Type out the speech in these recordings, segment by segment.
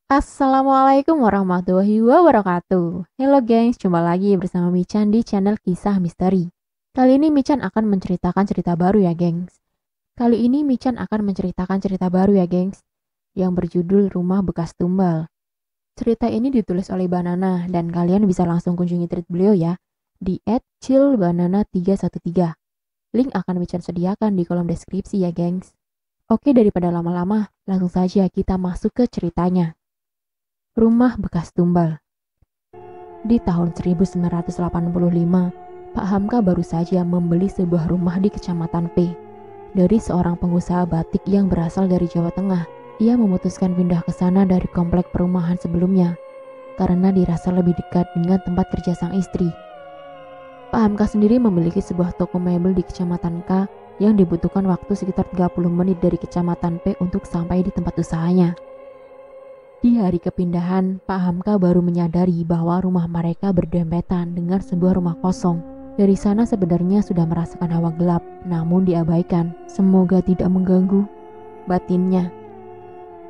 Assalamualaikum warahmatullahi wabarakatuh. Halo gengs, jumpa lagi bersama Michan di channel Kisah Misteri. Kali ini Michan akan menceritakan cerita baru ya gengs. Kali ini Michan akan menceritakan cerita baru ya gengs, yang berjudul Rumah Bekas Tumbal. Cerita ini ditulis oleh Banana dan kalian bisa langsung kunjungi tweet beliau ya, di @chillbanana313. Link akan Michan sediakan di kolom deskripsi ya gengs. Oke, daripada lama-lama, langsung saja kita masuk ke ceritanya. Rumah Bekas Tumbal. Di tahun 1985, Pak Hamka baru saja membeli sebuah rumah di Kecamatan P. Dari seorang pengusaha batik yang berasal dari Jawa Tengah, ia memutuskan pindah ke sana dari komplek perumahan sebelumnya, karena dirasa lebih dekat dengan tempat kerja sang istri. Pak Hamka sendiri memiliki sebuah toko mebel di Kecamatan K yang dibutuhkan waktu sekitar 30 menit dari Kecamatan P untuk sampai di tempat usahanya. Di hari kepindahan, Pak Hamka baru menyadari bahwa rumah mereka berdempetan dengan sebuah rumah kosong. Dari sana sebenarnya sudah merasakan hawa gelap, namun diabaikan. Semoga tidak mengganggu batinnya.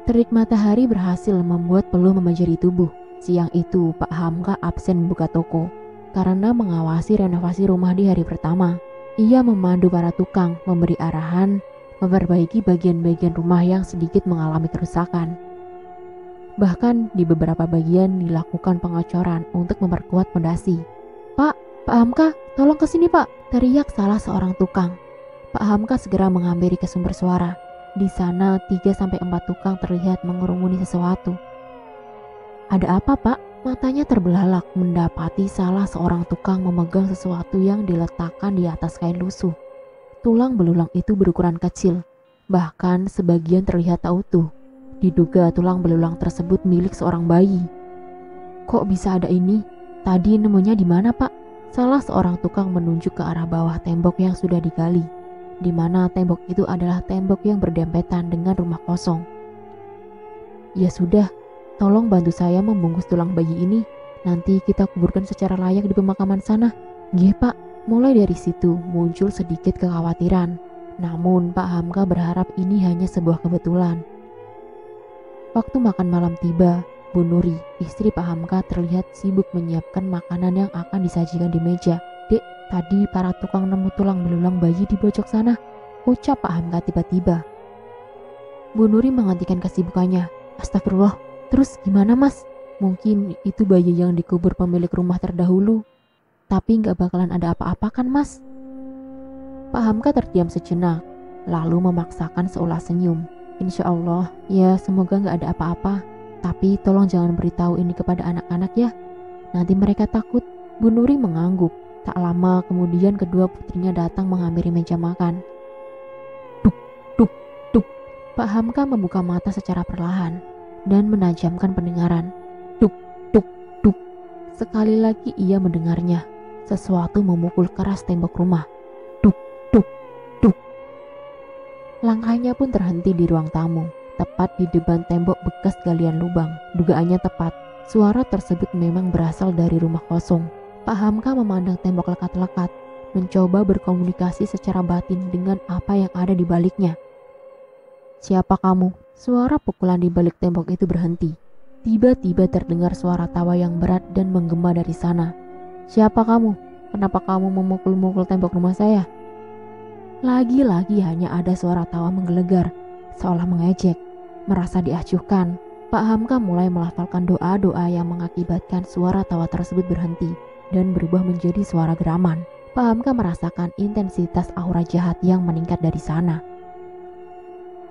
Terik matahari berhasil membuat peluh memajari tubuh. Siang itu, Pak Hamka absen membuka toko karena mengawasi renovasi rumah di hari pertama. Ia memandu para tukang, memberi arahan, memperbaiki bagian-bagian rumah yang sedikit mengalami kerusakan. Bahkan di beberapa bagian dilakukan pengocoran untuk memperkuat fondasi. Pak Hamka, tolong kesini Pak, teriak salah seorang tukang. Pak Hamka segera menghampiri ke sumber suara. Di sana 3-4 tukang terlihat mengerumuni sesuatu. Ada apa Pak? Matanya terbelalak mendapati salah seorang tukang memegang sesuatu yang diletakkan di atas kain lusuh. Tulang belulang itu berukuran kecil, bahkan sebagian terlihat tak utuh. Diduga tulang belulang tersebut milik seorang bayi. Kok bisa ada ini? Tadi nemunya di mana Pak? Salah seorang tukang menunjuk ke arah bawah tembok yang sudah digali, di mana tembok itu adalah tembok yang berdempetan dengan rumah kosong. Ya sudah, tolong bantu saya membungkus tulang bayi ini. Nanti kita kuburkan secara layak di pemakaman sana. Nggih Pak. Mulai dari situ muncul sedikit kekhawatiran. Namun Pak Hamka berharap ini hanya sebuah kebetulan. Waktu makan malam tiba, Bu Nuri, istri Pak Hamka terlihat sibuk menyiapkan makanan yang akan disajikan di meja. Dek, tadi para tukang nemu tulang belulang bayi di pojok sana, ucap Pak Hamka tiba-tiba. Bu Nuri menghentikan kesibukannya. Astagfirullah, terus gimana Mas? Mungkin itu bayi yang dikubur pemilik rumah terdahulu. Tapi gak bakalan ada apa-apa kan Mas? Pak Hamka terdiam sejenak, lalu memaksakan seulah senyum. Insya Allah, ya semoga gak ada apa-apa. Tapi tolong jangan beritahu ini kepada anak-anak ya. Nanti mereka takut. Bu Nuri mengangguk. Tak lama kemudian kedua putrinya datang menghampiri meja makan. Duk, duk, duk. Pak Hamka membuka mata secara perlahan dan menajamkan pendengaran. Duk, duk, duk. Sekali lagi ia mendengarnya. Sesuatu memukul keras tembok rumah. Duk, duk, duk. Langkahnya pun terhenti di ruang tamu, tepat di depan tembok bekas galian lubang. Dugaannya tepat, suara tersebut memang berasal dari rumah kosong. Pak Hamka memandang tembok lekat-lekat, mencoba berkomunikasi secara batin dengan apa yang ada di baliknya. Siapa kamu? Suara pukulan di balik tembok itu berhenti. Tiba-tiba terdengar suara tawa yang berat dan menggema dari sana. Siapa kamu? Kenapa kamu memukul-mukul tembok rumah saya? Lagi-lagi hanya ada suara tawa menggelegar, seolah mengejek. Merasa diacuhkan, Pak Hamka mulai melafalkan doa-doa yang mengakibatkan suara tawa tersebut berhenti dan berubah menjadi suara geraman. Pak Hamka merasakan intensitas aura jahat yang meningkat dari sana.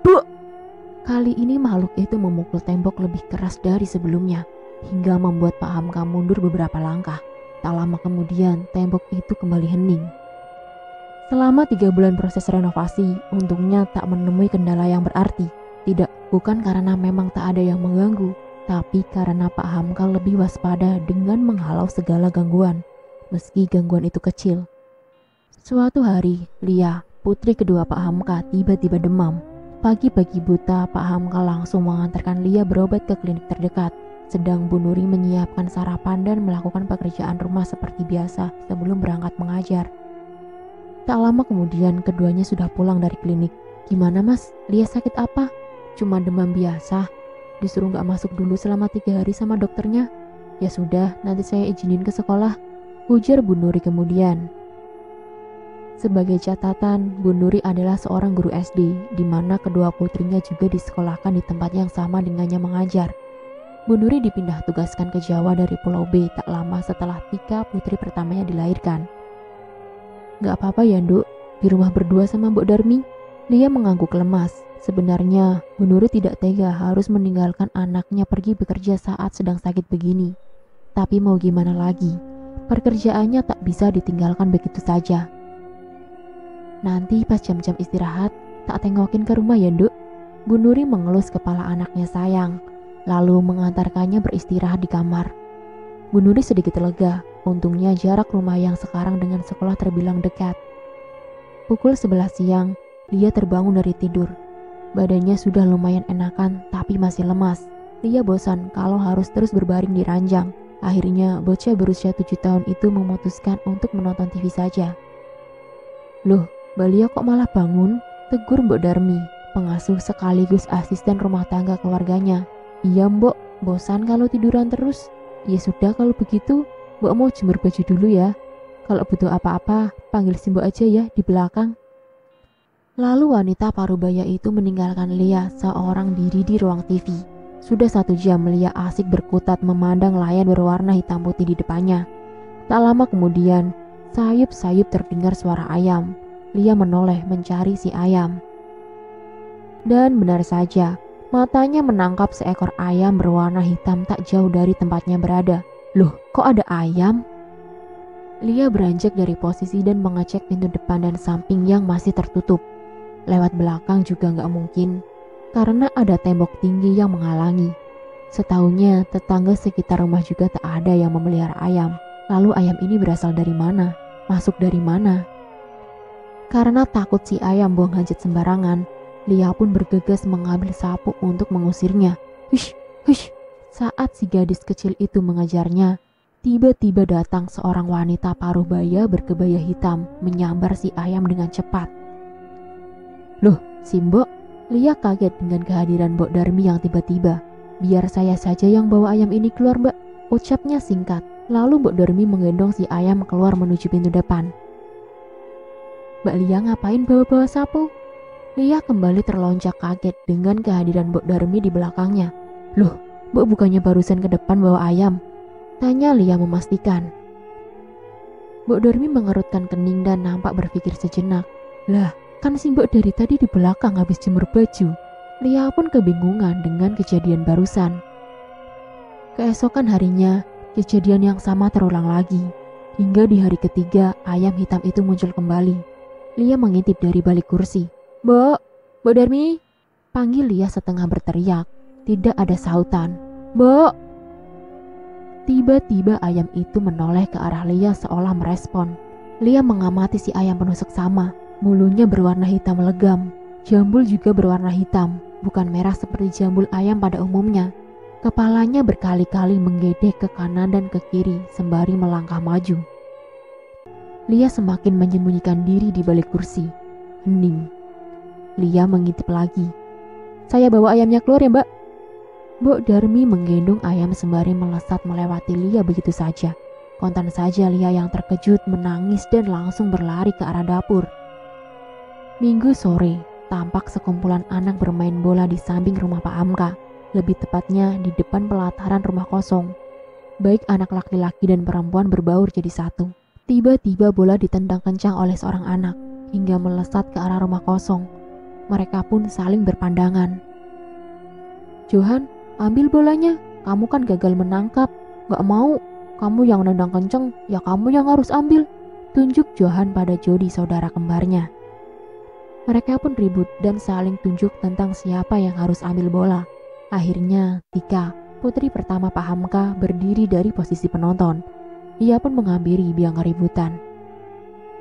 Buk! Kali ini makhluk itu memukul tembok lebih keras dari sebelumnya, hingga membuat Pak Hamka mundur beberapa langkah. Tak lama kemudian, tembok itu kembali hening. Selama 3 bulan proses renovasi, untungnya tak menemui kendala yang berarti. Tidak, bukan karena memang tak ada yang mengganggu, tapi karena Pak Hamka lebih waspada dengan menghalau segala gangguan, meski gangguan itu kecil. Suatu hari, Lia, putri kedua Pak Hamka, tiba-tiba demam. Pagi-pagi buta, Pak Hamka langsung mengantarkan Lia berobat ke klinik terdekat, sedang Bu Nuri menyiapkan sarapan dan melakukan pekerjaan rumah seperti biasa sebelum berangkat mengajar. Tak lama kemudian keduanya sudah pulang dari klinik. Gimana Mas? Lia sakit apa? Cuma demam biasa. disuruh gak masuk dulu selama 3 hari sama dokternya. Ya sudah, nanti saya izinin ke sekolah, ujar Bu Nuri kemudian. Sebagai catatan, Bu Nuri adalah seorang guru SD, di mana kedua putrinya juga disekolahkan di tempat yang sama dengannya mengajar. Bu Nuri dipindah tugaskan ke Jawa dari Pulau B tak lama setelah Tika, putri pertamanya, dilahirkan. Gak apa-apa ya, Nduk, di rumah berdua sama Mbok Darmi. Lia mengangguk lemas. Sebenarnya, Bu Nuri tidak tega harus meninggalkan anaknya pergi bekerja saat sedang sakit begini. Tapi mau gimana lagi, pekerjaannya tak bisa ditinggalkan begitu saja. Nanti pas jam-jam istirahat, tak tengokin ke rumah ya, Nduk. Bu Nuri mengelus kepala anaknya sayang, lalu mengantarkannya beristirahat di kamar. Bu Nuri sedikit lega, untungnya jarak rumah yang sekarang dengan sekolah terbilang dekat. Pukul 11 siang, Lia terbangun dari tidur. Badannya sudah lumayan enakan, tapi masih lemas. Lia bosan kalau harus terus berbaring di ranjang. Akhirnya, bocah berusia 7 tahun itu memutuskan untuk menonton TV saja. Loh, Mbak Lia kok malah bangun? Tegur Mbok Darmi, pengasuh sekaligus asisten rumah tangga keluarganya. Iya Mbok, bosan kalau tiduran terus. Ya sudah kalau begitu, Mbok mau jemur baju dulu ya. Kalau butuh apa-apa, panggil si Mbok aja ya di belakang. Lalu wanita parubaya itu meninggalkan Lia seorang diri di ruang TV. Sudah 1 jam Lia asik berkutat memandang layar berwarna hitam putih di depannya. Tak lama kemudian, sayup-sayup terdengar suara ayam. Lia menoleh mencari si ayam. Dan benar saja, matanya menangkap seekor ayam berwarna hitam tak jauh dari tempatnya berada. Loh, kok ada ayam? Lia beranjak dari posisi dan mengecek pintu depan dan samping yang masih tertutup. Lewat belakang juga nggak mungkin, karena ada tembok tinggi yang menghalangi. Setahunya, tetangga sekitar rumah juga tak ada yang memelihara ayam. Lalu ayam ini berasal dari mana? Masuk dari mana? Karena takut si ayam buang hajat sembarangan, Lia pun bergegas mengambil sapu untuk mengusirnya. Hush, hush. Saat si gadis kecil itu mengejarnya, tiba-tiba datang seorang wanita parubaya berkebaya hitam menyambar si ayam dengan cepat. Loh, si Mbok? Lia kaget dengan kehadiran Mbok Darmi yang tiba-tiba. Biar saya saja yang bawa ayam ini keluar, Mbak, ucapnya singkat. Lalu Mbok Darmi menggendong si ayam keluar menuju pintu depan. Mbak Lia ngapain bawa-bawa sapu? Lia kembali terlonjak kaget dengan kehadiran Mbok Darmi di belakangnya. Loh, Mbok bukannya barusan ke depan bawa ayam? Tanya Lia memastikan. Mbok Darmi mengerutkan kening dan nampak berpikir sejenak. Lah, kan si Mbok dari tadi di belakang habis jemur baju. Lia pun kebingungan dengan kejadian barusan. Keesokan harinya, kejadian yang sama terulang lagi. Hingga di hari ketiga, ayam hitam itu muncul kembali. Lia mengintip dari balik kursi. Mbok Darmi, panggil Lia setengah berteriak. Tidak ada sautan. Mbok. Tiba-tiba ayam itu menoleh ke arah Lia seolah merespon. Lia mengamati si ayam penuh seksama. Mulunya berwarna hitam legam. Jambul juga berwarna hitam, bukan merah seperti jambul ayam pada umumnya. Kepalanya berkali-kali menggedek ke kanan dan ke kiri sembari melangkah maju. Lia semakin menyembunyikan diri di balik kursi. Hening. Lia mengintip lagi. Saya bawa ayamnya keluar ya, Mbak. Mbok Darmi menggendong ayam sembari melesat melewati Lia begitu saja. Kontan saja Lia yang terkejut menangis dan langsung berlari ke arah dapur. Minggu sore, tampak sekumpulan anak bermain bola di samping rumah Pak Hamka. Lebih tepatnya di depan pelataran rumah kosong. Baik anak laki-laki dan perempuan berbaur jadi satu. Tiba-tiba bola ditendang kencang oleh seorang anak hingga melesat ke arah rumah kosong. Mereka pun saling berpandangan. Johan, ambil bolanya. Kamu kan gagal menangkap. Gak mau. Kamu yang nendang kenceng, ya kamu yang harus ambil. Tunjuk Johan pada Jody, saudara kembarnya. Mereka pun ribut dan saling tunjuk tentang siapa yang harus ambil bola. Akhirnya, Tika, putri pertama Pak Hamka, berdiri dari posisi penonton. Ia pun menghampiri biang keributan.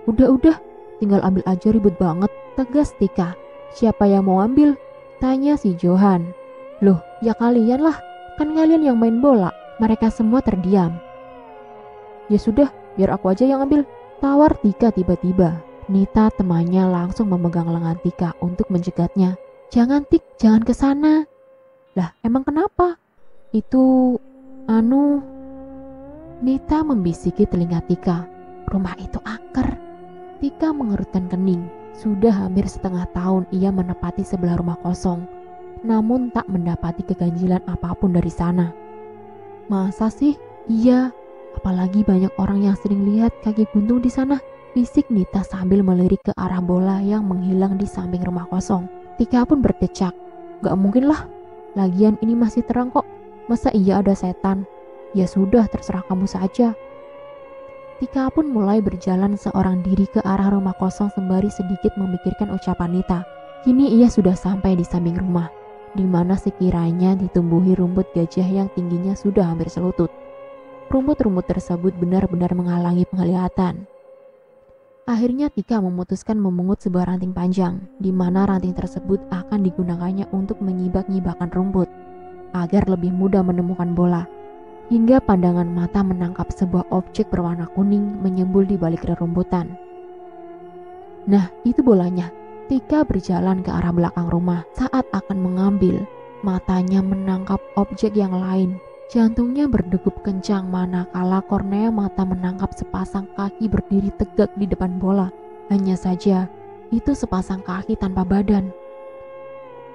Udah, tinggal ambil aja, ribut banget, tegas Tika. Siapa yang mau ambil? Tanya si Johan. Loh, ya kalian lah, kan kalian yang main bola. Mereka semua terdiam. Ya sudah, biar aku aja yang ambil, tawar Tika tiba-tiba. Nita temannya langsung memegang lengan Tika untuk mencegatnya. Jangan Tik, jangan ke sana. Lah, emang kenapa? Itu, anu, Nita membisiki telinga Tika. Rumah itu angker. Tika mengerutkan kening. Sudah hampir setengah tahun ia menepati sebelah rumah kosong, namun tak mendapati keganjilan apapun dari sana. Masa sih? Iya, apalagi banyak orang yang sering lihat kaki buntung di sana, bisik Nita sambil melirik ke arah bola yang menghilang di samping rumah kosong. Tika pun berdecak. Gak mungkin lah, lagian ini masih terang kok. Masa iya ada setan? Ya sudah, terserah kamu saja. Tika pun mulai berjalan seorang diri ke arah rumah kosong sembari sedikit memikirkan ucapan Nita. Kini ia sudah sampai di samping rumah, di mana sekiranya ditumbuhi rumput gajah yang tingginya sudah hampir selutut. Rumput-rumput tersebut benar-benar menghalangi penglihatan. Akhirnya Tika memutuskan memungut sebuah ranting panjang, di mana ranting tersebut akan digunakannya untuk menyibak-nyibakkan rumput, agar lebih mudah menemukan bola. Hingga pandangan mata menangkap sebuah objek berwarna kuning menyembul di balik rerumputan. Nah, itu bolanya. Tika berjalan ke arah belakang rumah. Saat akan mengambil, matanya menangkap objek yang lain. Jantungnya berdegup kencang manakala kornea mata menangkap sepasang kaki berdiri tegak di depan bola. Hanya saja, itu sepasang kaki tanpa badan.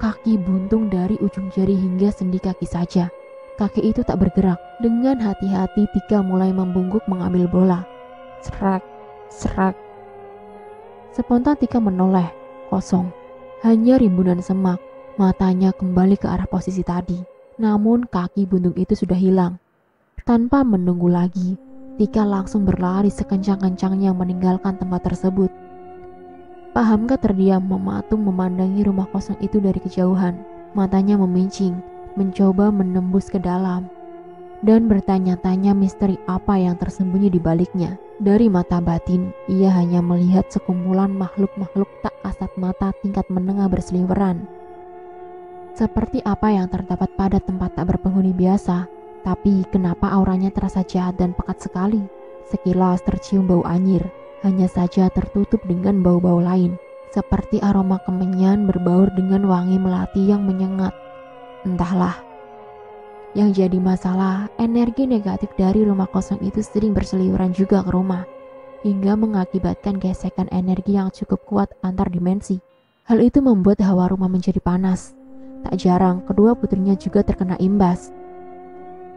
Kaki buntung dari ujung jari hingga sendi kaki saja. Kaki itu tak bergerak. Dengan hati-hati Tika mulai membungkuk mengambil bola. Serak, serak. Spontan Tika menoleh, kosong. Hanya rimbunan semak. Matanya kembali ke arah posisi tadi. Namun kaki buntung itu sudah hilang. Tanpa menunggu lagi, Tika langsung berlari sekencang-kencangnya meninggalkan tempat tersebut. Pak Hamka terdiam mematung memandangi rumah kosong itu dari kejauhan. Matanya memincing, mencoba menembus ke dalam, dan bertanya-tanya misteri apa yang tersembunyi di baliknya. Dari mata batin, ia hanya melihat sekumpulan makhluk-makhluk tak kasat mata tingkat menengah berseliweran. Seperti apa yang terdapat pada tempat tak berpenghuni biasa, tapi kenapa auranya terasa jahat dan pekat sekali? Sekilas tercium bau anyir, hanya saja tertutup dengan bau-bau lain, seperti aroma kemenyan berbaur dengan wangi melati yang menyengat. Entahlah. Yang jadi masalah, energi negatif dari rumah kosong itu sering berseliweran juga ke rumah, hingga mengakibatkan gesekan energi yang cukup kuat antar dimensi. Hal itu membuat hawa rumah menjadi panas. Tak jarang, kedua putrinya juga terkena imbas.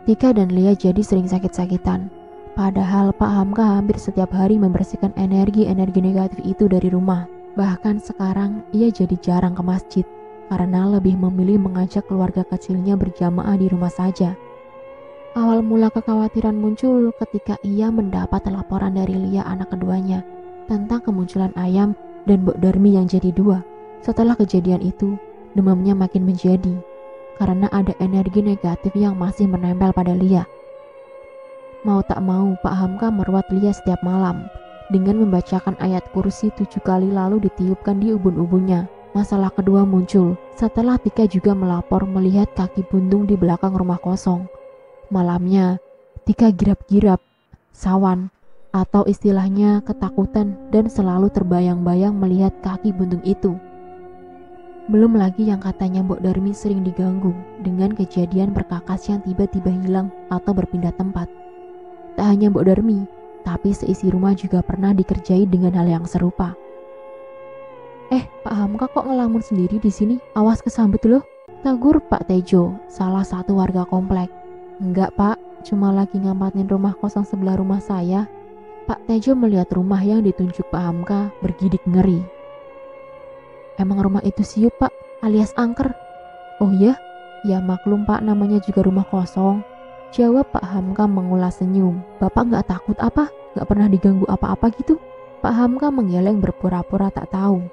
Tika dan Lia jadi sering sakit-sakitan. Padahal Pak Hamka hampir setiap hari membersihkan energi-energi negatif itu dari rumah. Bahkan sekarang ia jadi jarang ke masjid, karena lebih memilih mengajak keluarga kecilnya berjamaah di rumah saja. Awal mula kekhawatiran muncul ketika ia mendapat laporan dari Lia anak keduanya tentang kemunculan Ayam dan Mbok Darmi yang jadi dua. Setelah kejadian itu, demamnya makin menjadi karena ada energi negatif yang masih menempel pada Lia. Mau tak mau, Pak Hamka merawat Lia setiap malam dengan membacakan ayat kursi 7 kali lalu ditiupkan di ubun-ubunnya. Masalah kedua muncul setelah Tika juga melapor melihat kaki buntung di belakang rumah kosong. Malamnya, Tika girap-girap, sawan, atau istilahnya ketakutan dan selalu terbayang-bayang melihat kaki buntung itu. Belum lagi yang katanya Mbok Darmi sering diganggu dengan kejadian perkakas yang tiba-tiba hilang atau berpindah tempat. Tak hanya Mbok Darmi, tapi seisi rumah juga pernah dikerjai dengan hal yang serupa. Pak Hamka kok ngelamun sendiri di sini? Awas kesambet loh, tegur Pak Tejo, salah satu warga komplek. Enggak Pak, cuma lagi ngamatin rumah kosong sebelah rumah saya. Pak Tejo melihat rumah yang ditunjuk Pak Hamka bergidik ngeri. Emang rumah itu siup Pak, alias angker? Oh ya? Ya maklum Pak, namanya juga rumah kosong, jawab Pak Hamka mengulas senyum. Bapak nggak takut apa? Nggak pernah diganggu apa-apa gitu? Pak Hamka menggeleng berpura-pura tak tahu.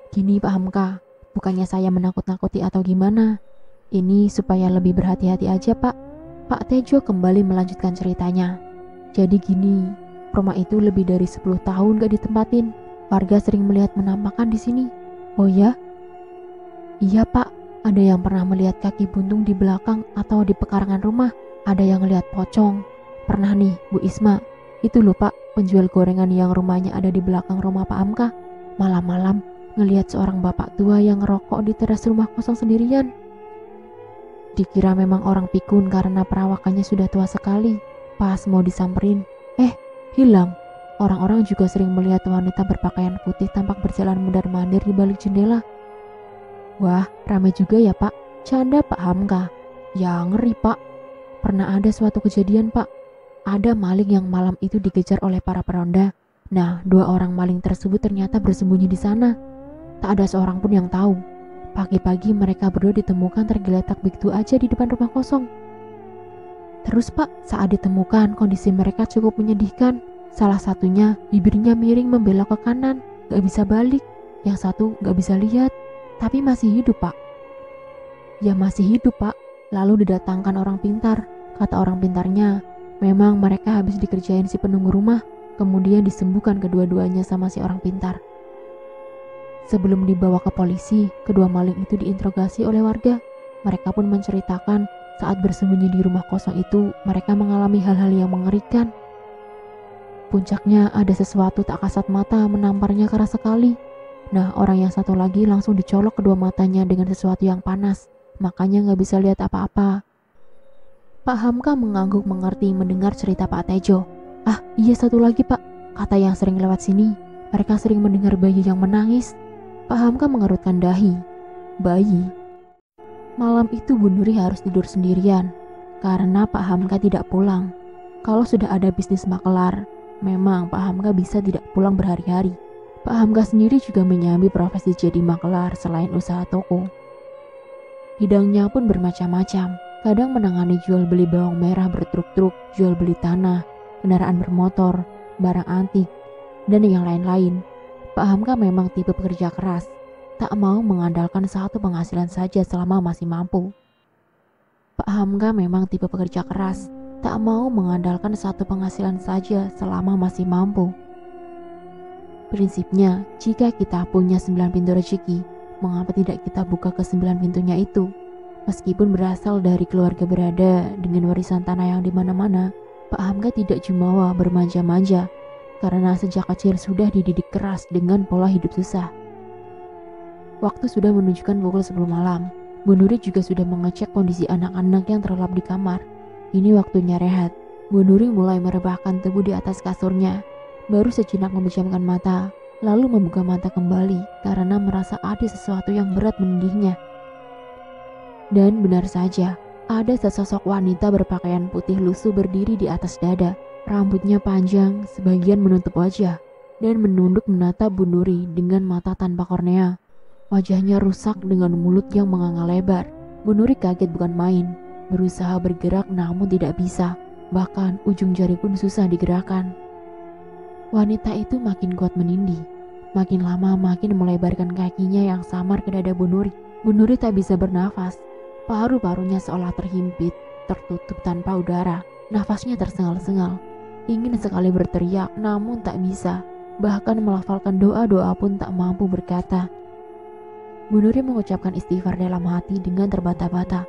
Gini Pak Hamka, bukannya saya menakut-nakuti atau gimana. Ini supaya lebih berhati-hati aja Pak. Pak Tejo kembali melanjutkan ceritanya. Jadi gini, rumah itu lebih dari 10 tahun gak ditempatin. Warga sering melihat penampakan di sini. Oh ya? Iya Pak, ada yang pernah melihat kaki buntung di belakang atau di pekarangan rumah. Ada yang lihat pocong. Pernah nih Bu Isma, itu loh Pak, penjual gorengan yang rumahnya ada di belakang rumah Pak Hamka. Malam-malam ngelihat seorang bapak tua yang ngerokok di teras rumah kosong sendirian. Dikira memang orang pikun karena perawakannya sudah tua sekali. Pas mau disamperin, hilang. Orang-orang juga sering melihat wanita berpakaian putih tampak berjalan mundar-mandir di balik jendela. Wah, ramai juga ya Pak. Canda Pak Hamka. Ya ngeri Pak. Pernah ada suatu kejadian Pak. Ada maling yang malam itu dikejar oleh para peronda. Nah, 2 orang maling tersebut ternyata bersembunyi di sana. Tak ada seorang pun yang tahu. Pagi-pagi mereka berdua ditemukan tergeletak begitu aja di depan rumah kosong. Terus Pak, saat ditemukan kondisi mereka cukup menyedihkan. Salah satunya bibirnya miring membelok ke kanan, gak bisa balik. Yang satu gak bisa lihat, tapi masih hidup Pak. Ya masih hidup Pak. Lalu didatangkan orang pintar. Kata orang pintarnya, memang mereka habis dikerjain si penunggu rumah, kemudian disembuhkan kedua-duanya sama si orang pintar. Sebelum dibawa ke polisi, kedua maling itu diinterogasi oleh warga. Mereka pun menceritakan saat bersembunyi di rumah kosong itu, mereka mengalami hal-hal yang mengerikan. Puncaknya ada sesuatu tak kasat mata menamparnya keras sekali. Nah, orang yang satu lagi langsung dicolok kedua matanya dengan sesuatu yang panas, makanya gak bisa lihat apa-apa. Pak Hamka mengangguk mengerti mendengar cerita Pak Tejo. Ah, iya satu lagi Pak, kata yang sering lewat sini. Mereka sering mendengar bayi yang menangis. Pak Hamka mengerutkan dahi. Bayi? Malam itu Bu Nuri harus tidur sendirian, karena Pak Hamka tidak pulang. Kalau sudah ada bisnis makelar, memang Pak Hamka bisa tidak pulang berhari-hari. Pak Hamka sendiri juga menyambi profesi jadi makelar selain usaha toko. Bidangnya pun bermacam-macam. Kadang menangani jual beli bawang merah bertruk-truk, jual beli tanah, kendaraan bermotor, barang antik, dan yang lain-lain. Pak Hamka memang tipe pekerja keras, tak mau mengandalkan satu penghasilan saja selama masih mampu. Pak Hamka memang tipe pekerja keras, tak mau mengandalkan satu penghasilan saja selama masih mampu. Prinsipnya, jika kita punya 9 pintu rezeki, mengapa tidak kita buka ke 9 pintunya itu? Meskipun berasal dari keluarga berada dengan warisan tanah yang di mana-mana, Pak Hamka tidak jumawa bermanja-manja, karena sejak kecil sudah dididik keras dengan pola hidup susah. Waktu sudah menunjukkan pukul 10 malam. Bu Nuri juga sudah mengecek kondisi anak-anak yang terlelap di kamar. Ini waktunya rehat. Bu Nuri mulai merebahkan tubuh di atas kasurnya. Baru sejenak memejamkan mata, lalu membuka mata kembali karena merasa ada sesuatu yang berat menindihnya. Dan benar saja, ada sesosok wanita berpakaian putih lusuh berdiri di atas dada. Rambutnya panjang, sebagian menutup wajah, dan menunduk menatap Bu Nuri dengan mata tanpa kornea. Wajahnya rusak dengan mulut yang menganga lebar. Bu Nuri kaget bukan main, berusaha bergerak namun tidak bisa, bahkan ujung jari pun susah digerakkan. Wanita itu makin kuat menindih, makin lama makin melebarkan kakinya yang samar ke dada Bu Nuri. Bu Nuri tak bisa bernafas, paru-parunya seolah terhimpit, tertutup tanpa udara, nafasnya tersengal-sengal. Ingin sekali berteriak namun tak bisa, bahkan melafalkan doa-doa pun tak mampu berkata. Bu Nuri mengucapkan istighfar dalam hati dengan terbata-bata.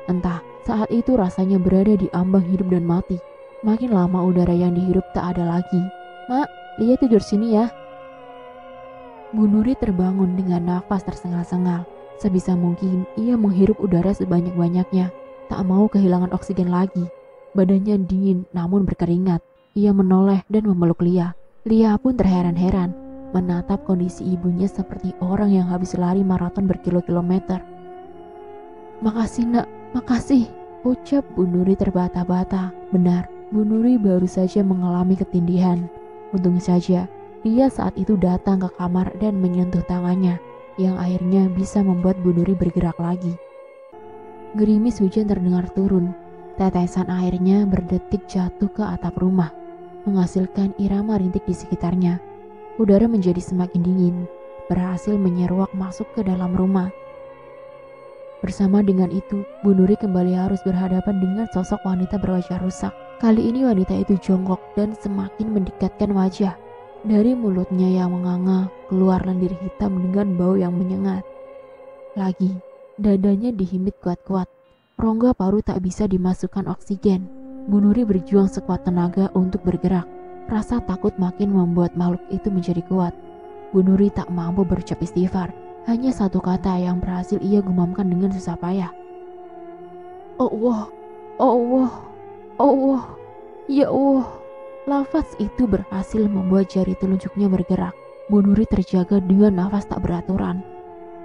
Entah, saat itu rasanya berada di ambang hidup dan mati. Makin lama udara yang dihirup tak ada lagi. Mak, Lia tidur sini ya. Bu Nuri terbangun dengan nafas tersengal-sengal. Sebisa mungkin ia menghirup udara sebanyak-banyaknya. Tak mau kehilangan oksigen lagi. Badannya dingin namun berkeringat. Ia menoleh dan memeluk Lia. Lia pun terheran-heran menatap kondisi ibunya seperti orang yang habis lari maraton berkilo-kilometer. Makasih nak, makasih, ucap Bu Nuri terbata-bata. Benar, Bu Nuri baru saja mengalami ketindihan. Untung saja, Lia saat itu datang ke kamar dan menyentuh tangannya, yang akhirnya bisa membuat Bu Nuri bergerak lagi. Gerimis hujan terdengar turun. Tetesan airnya berdetik jatuh ke atap rumah, menghasilkan irama rintik di sekitarnya. Udara menjadi semakin dingin, berhasil menyeruak masuk ke dalam rumah. Bersama dengan itu, Bu Nuri kembali harus berhadapan dengan sosok wanita berwajah rusak. Kali ini wanita itu jongkok dan semakin mendekatkan wajah. Dari mulutnya yang menganga, keluar lendir hitam dengan bau yang menyengat. Lagi, dadanya dihimit kuat-kuat. Rongga paru tak bisa dimasukkan oksigen. Bu Nuri berjuang sekuat tenaga untuk bergerak. Rasa takut makin membuat makhluk itu menjadi kuat. Bu Nuri tak mampu berucap istighfar. Hanya satu kata yang berhasil ia gumamkan dengan susah payah. Allah, Allah, Allah, ya Allah. Lafaz itu berhasil membuat jari telunjuknya bergerak. Bu Nuri terjaga dengan nafas tak beraturan.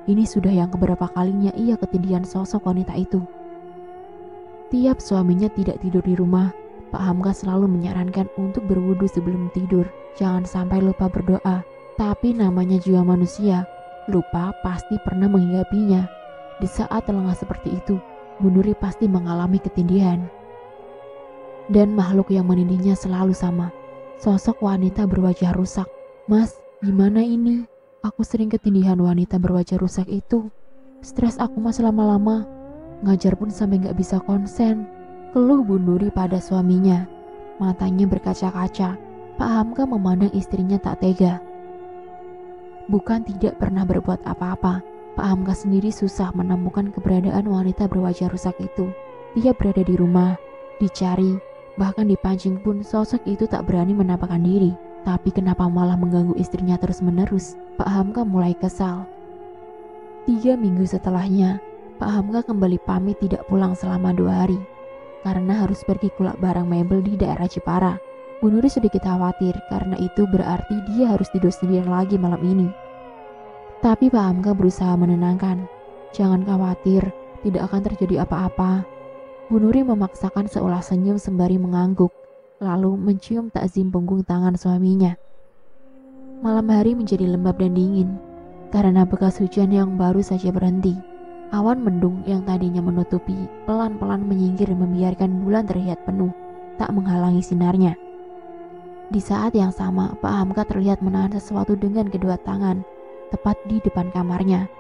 Ini sudah yang keberapa kalinya ia ketindihan sosok wanita itu. Tiap suaminya tidak tidur di rumah, Pak Hamka selalu menyarankan untuk berwudu sebelum tidur. Jangan sampai lupa berdoa. Tapi namanya jiwa manusia, lupa pasti pernah menghinggapinya. Di saat lengah seperti itu, Bu Nuri pasti mengalami ketindihan. Dan makhluk yang menindihnya selalu sama. Sosok wanita berwajah rusak. Mas, gimana ini? Aku sering ketindihan wanita berwajah rusak itu. Stres aku mas lama-lama. Ngajar pun sampai gak bisa konsen. Keluh Bu Nuri pada suaminya. Matanya berkaca-kaca. Pak Hamka memandang istrinya tak tega. Bukan tidak pernah berbuat apa-apa. Pak Hamka sendiri susah menemukan keberadaan wanita berwajah rusak itu. Dia berada di rumah, dicari, bahkan dipancing pun sosok itu tak berani menampakkan diri. Tapi kenapa malah mengganggu istrinya terus-menerus? Pak Hamka mulai kesal. 3 minggu setelahnya, Pak Hamka kembali pamit tidak pulang selama 2 hari. Karena harus pergi kulak barang mebel di daerah Jepara. Bu Nuri sedikit khawatir karena itu berarti dia harus tidur sendirian lagi malam ini. Tapi Pak Hamka berusaha menenangkan. Jangan khawatir, tidak akan terjadi apa-apa. Bu Nuri memaksakan seolah senyum sembari mengangguk, lalu mencium takzim punggung tangan suaminya. Malam hari menjadi lembab dan dingin, karena bekas hujan yang baru saja berhenti. Awan mendung yang tadinya menutupi, pelan-pelan menyingkir membiarkan bulan terlihat penuh, tak menghalangi sinarnya. Di saat yang sama, Pak Hamka terlihat menahan sesuatu dengan kedua tangan, tepat di depan kamarnya.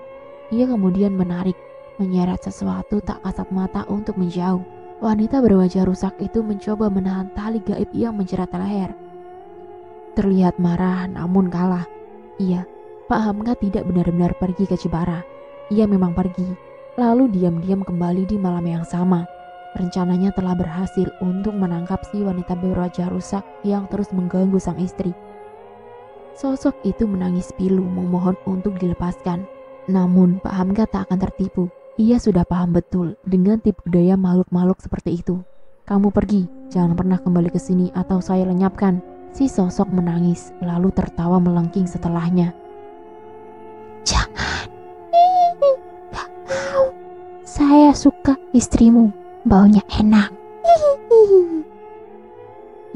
Ia kemudian menarik, menyeret sesuatu tak kasat mata untuk menjauh. Wanita berwajah rusak itu mencoba menahan tali gaib yang menjerat leher. Terlihat marah namun kalah. Iya, Pak Hamka tidak benar-benar pergi ke Jepara. Ia memang pergi, lalu diam-diam kembali di malam yang sama. Rencananya telah berhasil untuk menangkap si wanita berwajah rusak yang terus mengganggu sang istri. Sosok itu menangis pilu memohon untuk dilepaskan. Namun Pak Hamka tak akan tertipu. Ia sudah paham betul dengan tipu daya makhluk-makhluk seperti itu. Kamu pergi, jangan pernah kembali ke sini atau saya lenyapkan. Si sosok menangis lalu tertawa melengking setelahnya. Jangan, gak mau. Saya suka istrimu, baunya enak.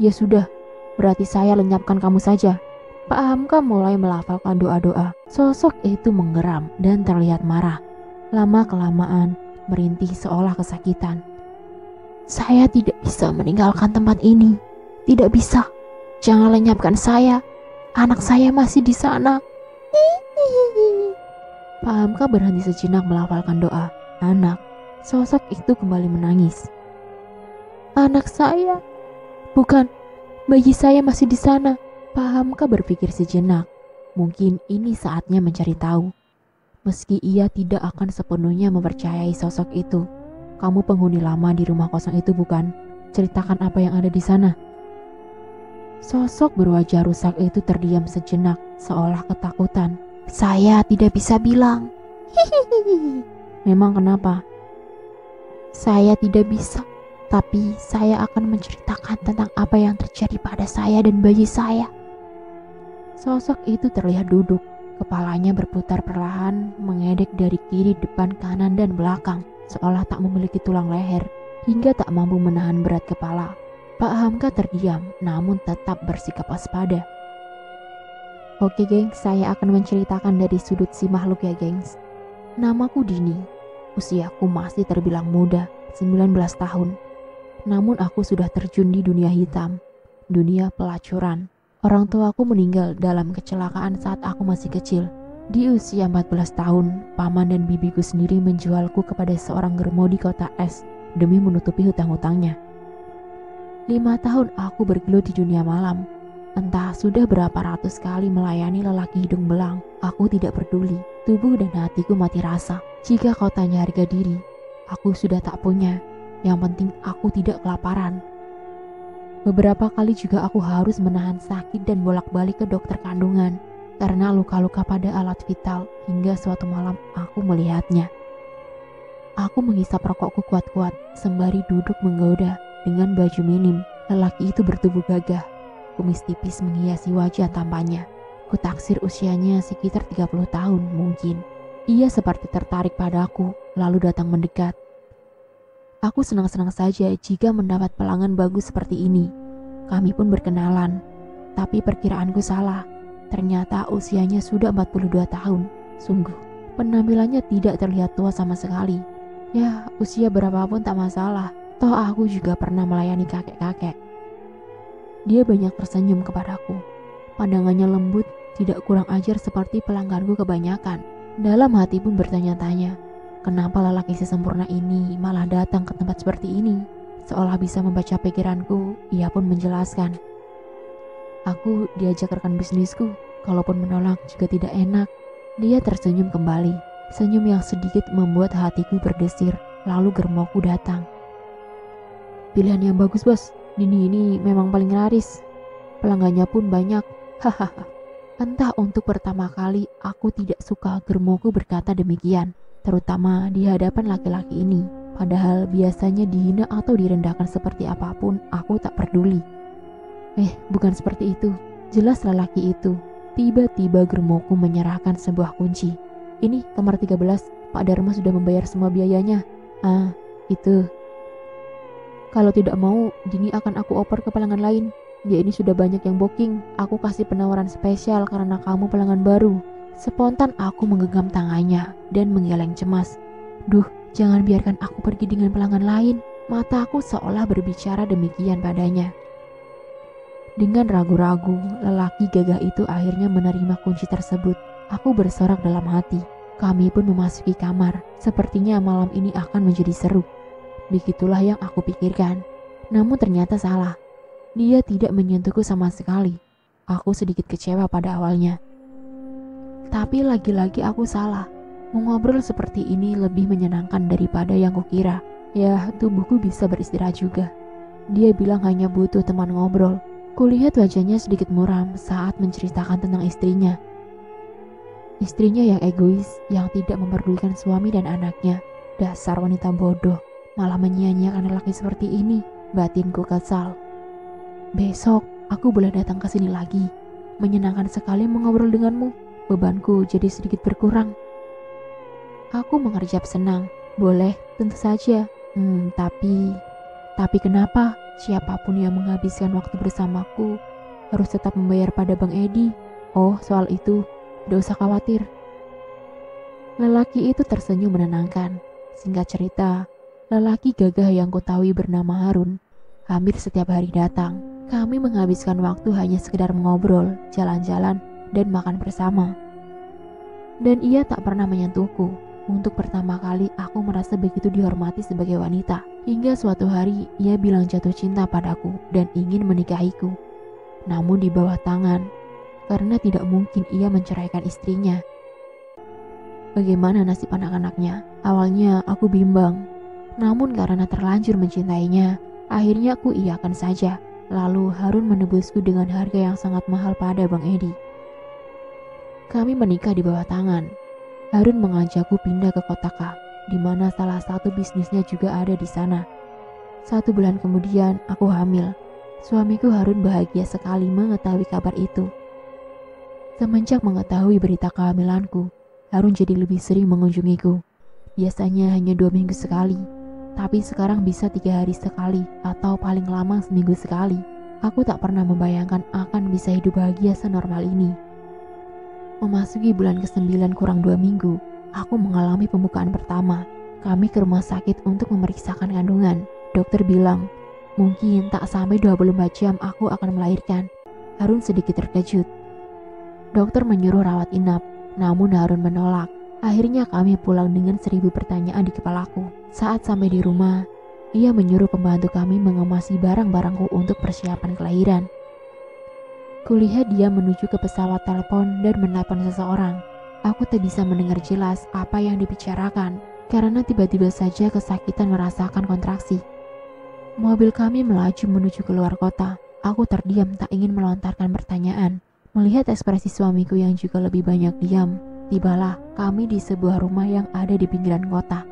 Ya sudah, berarti saya lenyapkan kamu saja. Pak Hamka mulai melafalkan doa-doa. Sosok itu menggeram dan terlihat marah. Lama-kelamaan merintih seolah kesakitan. Saya tidak bisa meninggalkan tempat ini. Tidak bisa. Jangan lenyapkan saya. Anak saya masih di sana. Pak Hamka berhenti sejenak melafalkan doa. Anak. Sosok itu kembali menangis. Anak saya. Bukan. Bayi saya masih di sana. Pak Hamka berpikir sejenak. Mungkin ini saatnya mencari tahu. Meski ia tidak akan sepenuhnya mempercayai sosok itu. Kamu penghuni lama di rumah kosong itu bukan? Ceritakan apa yang ada di sana. Sosok berwajah rusak itu terdiam sejenak, seolah ketakutan. Saya tidak bisa bilang. Memang kenapa? Saya tidak bisa, tapi saya akan menceritakan tentang apa yang terjadi pada saya dan bayi saya. Sosok itu terlihat duduk. Kepalanya berputar perlahan, mengedek dari kiri, depan, kanan, dan belakang, seolah tak memiliki tulang leher, hingga tak mampu menahan berat kepala. Pak Hamka terdiam, namun tetap bersikap waspada. Oke gengs, saya akan menceritakan dari sudut si makhluk ya gengs. Namaku Dini, usiaku masih terbilang muda, 19 tahun. Namun aku sudah terjun di dunia hitam, dunia pelacuran. Orang tuaku meninggal dalam kecelakaan saat aku masih kecil. Di usia 14 tahun, paman dan bibiku sendiri menjualku kepada seorang germo di kota S demi menutupi hutang-hutangnya. 5 tahun aku bergelut di dunia malam. Entah sudah berapa ratus kali melayani lelaki hidung belang. Aku tidak peduli, tubuh dan hatiku mati rasa. Jika kau tanya harga diri, aku sudah tak punya. Yang penting aku tidak kelaparan. Beberapa kali juga aku harus menahan sakit dan bolak-balik ke dokter kandungan karena luka-luka pada alat vital hingga suatu malam aku melihatnya. Aku menghisap rokokku kuat-kuat sembari duduk menggoda dengan baju minim. Lelaki itu bertubuh gagah, kumis tipis menghiasi wajah tampannya. Kutaksir usianya sekitar 30 tahun mungkin. Ia seperti tertarik padaku lalu datang mendekat. Aku senang-senang saja jika mendapat pelanggan bagus seperti ini. Kami pun berkenalan. Tapi perkiraanku salah. Ternyata usianya sudah 42 tahun. Sungguh, penampilannya tidak terlihat tua sama sekali. Ya, usia berapapun tak masalah. Toh aku juga pernah melayani kakek-kakek. Dia banyak tersenyum kepadaku. Pandangannya lembut, tidak kurang ajar seperti pelangganku kebanyakan. Dalam hati pun bertanya-tanya, kenapa lelaki sesempurna ini malah datang ke tempat seperti ini? Seolah bisa membaca pikiranku, ia pun menjelaskan. Aku diajak rekan bisnisku, kalaupun menolak juga tidak enak. Dia tersenyum kembali, senyum yang sedikit membuat hatiku berdesir, lalu germoku datang. Pilihan yang bagus bos, Dini ini memang paling laris. Pelanggannya pun banyak, hahaha. Entah untuk pertama kali aku tidak suka germoku berkata demikian, terutama di hadapan laki-laki ini. Padahal biasanya dihina atau direndahkan seperti apapun, aku tak peduli. Bukan seperti itu. Jelas lelaki itu. Tiba-tiba germoku menyerahkan sebuah kunci. Ini kamar 13, Pak Dharma sudah membayar semua biayanya. Itu. Kalau tidak mau, Dini akan aku oper ke pelanggan lain. Dia ini sudah banyak yang booking. Aku kasih penawaran spesial karena kamu pelanggan baru. Spontan aku menggenggam tangannya dan menggeleng cemas. Duh, jangan biarkan aku pergi dengan pelanggan lain. Mataku seolah berbicara demikian padanya. Dengan ragu-ragu, lelaki gagah itu akhirnya menerima kunci tersebut. Aku bersorak dalam hati. Kami pun memasuki kamar. Sepertinya malam ini akan menjadi seru. Begitulah yang aku pikirkan. Namun ternyata salah. Dia tidak menyentuhku sama sekali. Aku sedikit kecewa pada awalnya. Tapi lagi-lagi aku salah. Mengobrol seperti ini lebih menyenangkan daripada yang kukira. Ya, tubuhku bisa beristirahat juga. Dia bilang hanya butuh teman ngobrol. Kulihat wajahnya sedikit muram saat menceritakan tentang istrinya. Istrinya yang egois, yang tidak memperdulikan suami dan anaknya. Dasar wanita bodoh, malah menyia-nyiakan lelaki seperti ini. Batinku kesal. Besok aku boleh datang ke sini lagi. Menyenangkan sekali mengobrol denganmu. Bebanku jadi sedikit berkurang. Aku mengerjap senang. Boleh, tentu saja. Tapi kenapa? Siapapun yang menghabiskan waktu bersamaku harus tetap membayar pada Bang Edi. Oh, soal itu, tidak usah khawatir. Lelaki itu tersenyum menenangkan. Singkat cerita, lelaki gagah yang kutahui bernama Harun hampir setiap hari datang. Kami menghabiskan waktu hanya sekedar mengobrol, jalan-jalan, dan makan bersama. Dan ia tak pernah menyentuhku. Untuk pertama kali aku merasa begitu dihormati sebagai wanita. Hingga suatu hari ia bilang jatuh cinta padaku dan ingin menikahiku. Namun di bawah tangan, karena tidak mungkin ia menceraikan istrinya. Bagaimana nasib anak-anaknya? Awalnya aku bimbang. Namun karena terlanjur mencintainya, akhirnya aku iyakan saja. Lalu Harun menebusku dengan harga yang sangat mahal pada Bang Edi. Kami menikah di bawah tangan. Harun mengajakku pindah ke kota K, di mana salah satu bisnisnya juga ada di sana. 1 bulan kemudian aku hamil. Suamiku Harun bahagia sekali mengetahui kabar itu. Semenjak mengetahui berita kehamilanku, Harun jadi lebih sering mengunjungiku. Biasanya hanya 2 minggu sekali, tapi sekarang bisa 3 hari sekali atau paling lama seminggu sekali. Aku tak pernah membayangkan akan bisa hidup bahagia senormal ini. Memasuki bulan ke-9 kurang 2 minggu, aku mengalami pembukaan pertama. Kami ke rumah sakit untuk memeriksakan kandungan. Dokter bilang, mungkin tak sampai 24 jam aku akan melahirkan. Harun sedikit terkejut. Dokter menyuruh rawat inap, namun Harun menolak. Akhirnya kami pulang dengan 1000 pertanyaan di kepalaku. Saat sampai di rumah, ia menyuruh pembantu kami mengemasi barang-barangku untuk persiapan kelahiran. Kulihat dia menuju ke pesawat telepon dan menelepon seseorang. Aku tak bisa mendengar jelas apa yang dibicarakan karena tiba-tiba saja kesakitan merasakan kontraksi. Mobil kami melaju menuju keluar kota. Aku terdiam tak ingin melontarkan pertanyaan. Melihat ekspresi suamiku yang juga lebih banyak diam, tibalah kami di sebuah rumah yang ada di pinggiran kota.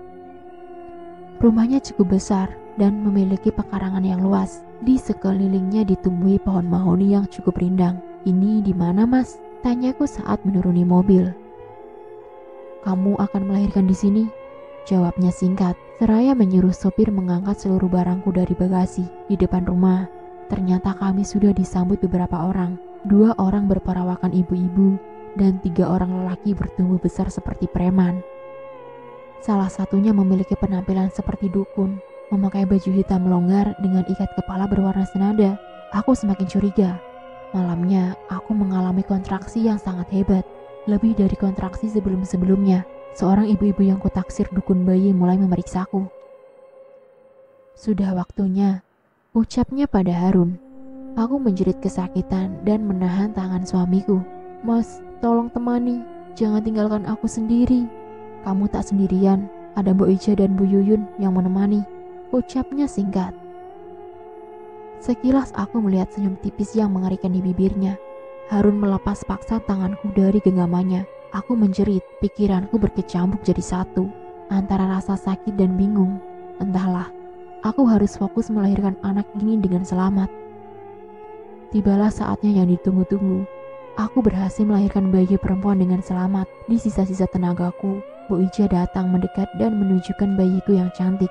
Rumahnya cukup besar dan memiliki pekarangan yang luas. Di sekelilingnya ditumbuhi pohon mahoni yang cukup rindang. "Ini di mana, Mas?" tanyaku saat menuruni mobil. "Kamu akan melahirkan di sini?" jawabnya singkat, seraya menyuruh sopir mengangkat seluruh barangku dari bagasi. Di depan rumah, ternyata kami sudah disambut beberapa orang. 2 orang berperawakan ibu-ibu dan 3 orang lelaki bertubuh besar seperti preman. Salah satunya memiliki penampilan seperti dukun, memakai baju hitam longgar dengan ikat kepala berwarna senada. Aku semakin curiga. Malamnya, aku mengalami kontraksi yang sangat hebat, lebih dari kontraksi sebelum-sebelumnya. Seorang ibu-ibu yang kutaksir dukun bayi mulai memeriksaku. "Sudah waktunya," ucapnya pada Harun. Aku menjerit kesakitan dan menahan tangan suamiku. "Mas, tolong temani, jangan tinggalkan aku sendiri." "Kamu tak sendirian, ada Mbok Ija dan Bu Yuyun yang menemani," ucapnya singkat. Sekilas aku melihat senyum tipis yang mengerikan di bibirnya. Harun melepas paksa tanganku dari genggamannya. Aku menjerit, pikiranku berkecambuk jadi satu, antara rasa sakit dan bingung. Entahlah, aku harus fokus melahirkan anak ini dengan selamat. Tibalah saatnya yang ditunggu-tunggu. Aku berhasil melahirkan bayi perempuan dengan selamat. Di sisa-sisa tenagaku, Bu Ija datang mendekat dan menunjukkan bayiku yang cantik.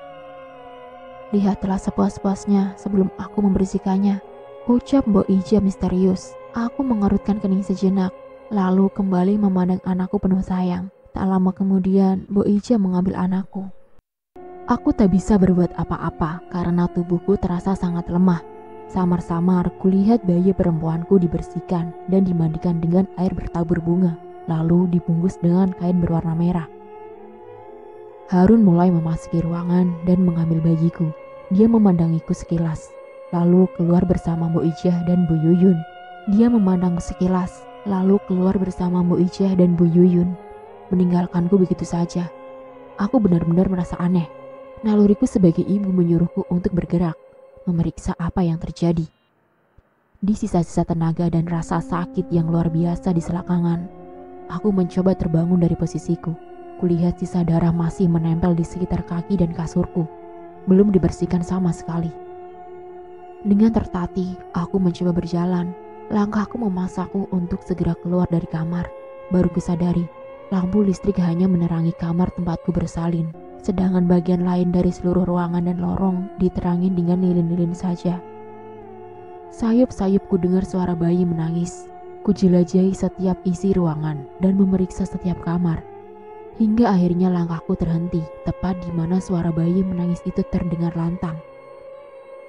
"Lihatlah sepuas-puasnya sebelum aku membersihkannya," ucap Mbok Ija misterius. Aku mengerutkan kening sejenak, lalu kembali memandang anakku penuh sayang. Tak lama kemudian, Mbok Ija mengambil anakku. Aku tak bisa berbuat apa-apa karena tubuhku terasa sangat lemah. Samar-samar kulihat bayi perempuanku dibersihkan dan dimandikan dengan air bertabur bunga, lalu dibungkus dengan kain berwarna merah. Harun mulai memasuki ruangan dan mengambil bayiku. Dia memandangiku sekilas, lalu keluar bersama Mbok Ija dan Bu Yuyun. Dia memandangku sekilas, lalu keluar bersama Mbok Ija dan Bu Yuyun, meninggalkanku begitu saja. Aku benar-benar merasa aneh. Naluriku sebagai ibu menyuruhku untuk bergerak, memeriksa apa yang terjadi. Di sisa-sisa tenaga dan rasa sakit yang luar biasa di selangkangan, aku mencoba terbangun dari posisiku. Kulihat sisa darah masih menempel di sekitar kaki dan kasurku, belum dibersihkan sama sekali. Dengan tertatih, aku mencoba berjalan. Langkahku memaksaku untuk segera keluar dari kamar. Baru kusadari, lampu listrik hanya menerangi kamar tempatku bersalin, sedangkan bagian lain dari seluruh ruangan dan lorong diterangi dengan lilin-lilin saja. Sayup-sayup ku dengar suara bayi menangis. Kujelajahi setiap isi ruangan dan memeriksa setiap kamar. Hingga akhirnya langkahku terhenti, tepat di mana suara bayi menangis itu terdengar lantang.